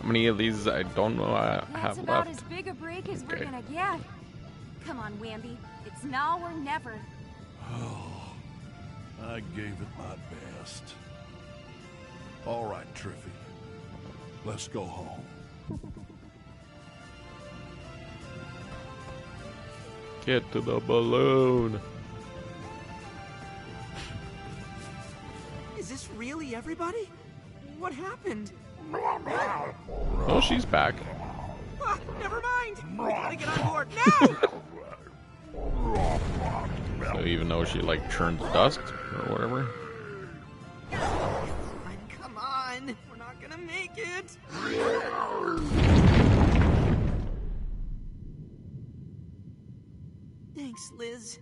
How many of these I don't know I That's have about left? as big a break as we're Okay. gonna get. Come on, Whamby. It's now or never. I gave it my best. All right, Triffy. Let's go home. Get to the balloon. Is this really everybody? What happened? Oh, she's back. Ah, never mind. We gotta get on board now. So even though she like churns dust or whatever. Come on, we're not gonna make it. Liz,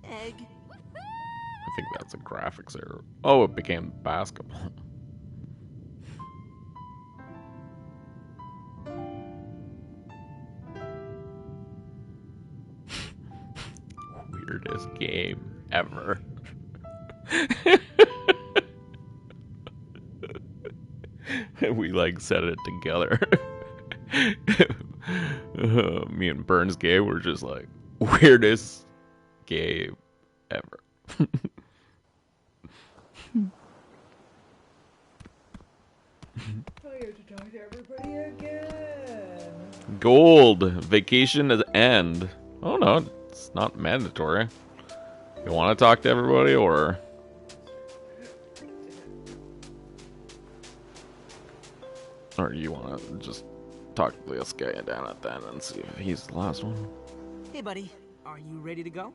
Egg. I think that's a graphics error. Oh, it became basketball. Weirdest game ever. We like said it together. Me and Burns game were just like, weirdest game ever. Tired to talk to everybody again. Gold. Vacation to end. Oh no, it's not mandatory. You want to talk to everybody or... Or you want to just talk to this guy down at the end and see if he's the last one? Hey, buddy. Are you ready to go?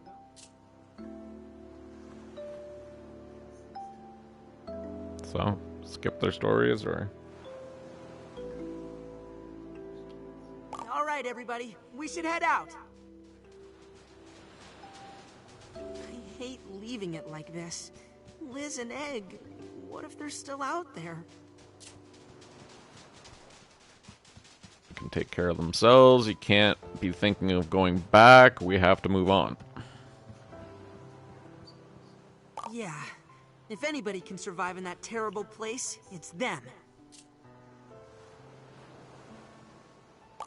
So, skip their stories or... All right, everybody. We should head out. I hate leaving it like this. Liz and Egg, what if they're still out there? Can take care of themselves. You can't be thinking of going back. We have to move on. Yeah. If anybody can survive in that terrible place, it's them.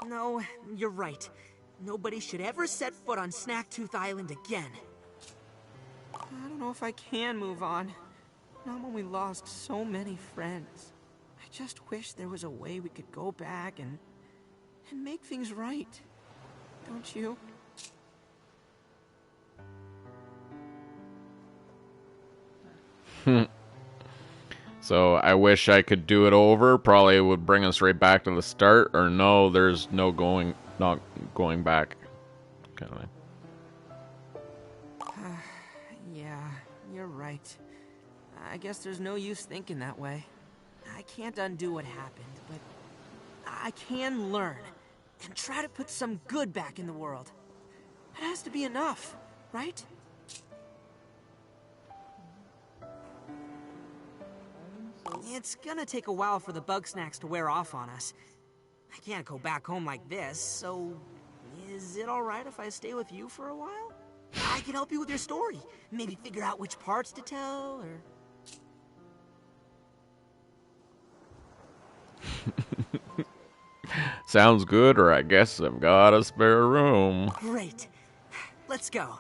No, you're right. Nobody should ever set foot on Snaktooth Island again. I don't know if I can move on. Not when we lost so many friends. I just wish there was a way we could go back and make things right. Don't you? So I wish I could do it over. Probably would bring us right back to the start. Or no, there's not going back. Kind of thing. Yeah, you're right. I guess there's no use thinking that way. I can't undo what happened, but I can learn and try to put some good back in the world. It has to be enough, right? It's gonna take a while for the Bugsnax to wear off on us. I can't go back home like this, so is it alright if I stay with you for a while? I can help you with your story. Maybe figure out which parts to tell, or... Sounds good, or I guess I've got a spare room. Great. Let's go.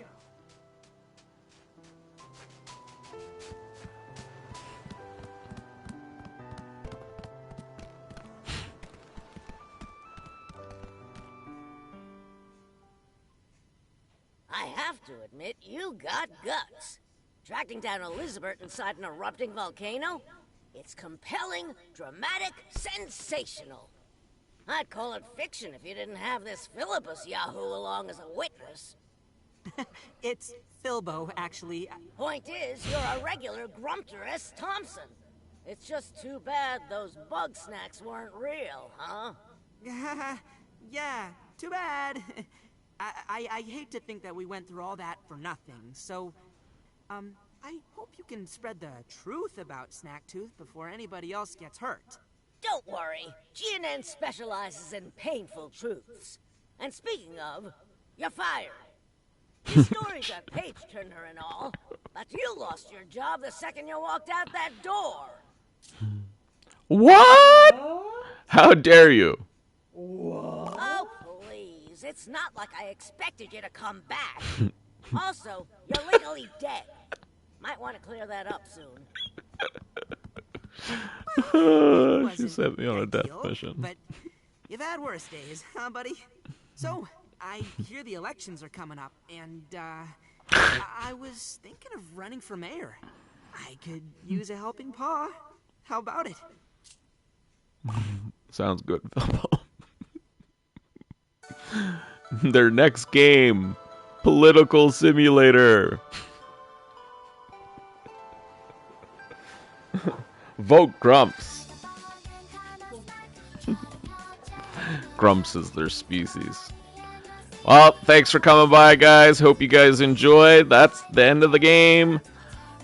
I have to admit, you got guts. Tracking down Elizabert inside an erupting volcano? It's compelling, dramatic, sensational. I'd call it fiction if you didn't have this Philippus Yahoo along as a witness. It's Philbo, actually. Point is, you're a regular Grumpter S. Thompson. It's just too bad those Bugsnax weren't real, huh? Yeah, too bad. I hate to think that we went through all that for nothing, so... I hope you can spread the truth about Snaktooth before anybody else gets hurt. Don't worry, GNN specializes in painful truths. And speaking of, you're fired. Your story's a page-turner and all, but you lost your job the second you walked out that door. What? How dare you? Oh, please. It's not like I expected you to come back. Also, you're legally dead. Might want to clear that up soon. She sent me on a death mission. But you've had worse days, huh, buddy? So, I hear the elections are coming up, and, I was thinking of running for mayor. I could use a helping paw. How about it? Sounds good, Philbo. Their next game, Political Simulator. Vote Grumps. Grumps is their species. Well, thanks for coming by, guys. Hope you guys enjoyed. That's the end of the game.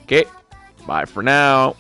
Okay, bye for now.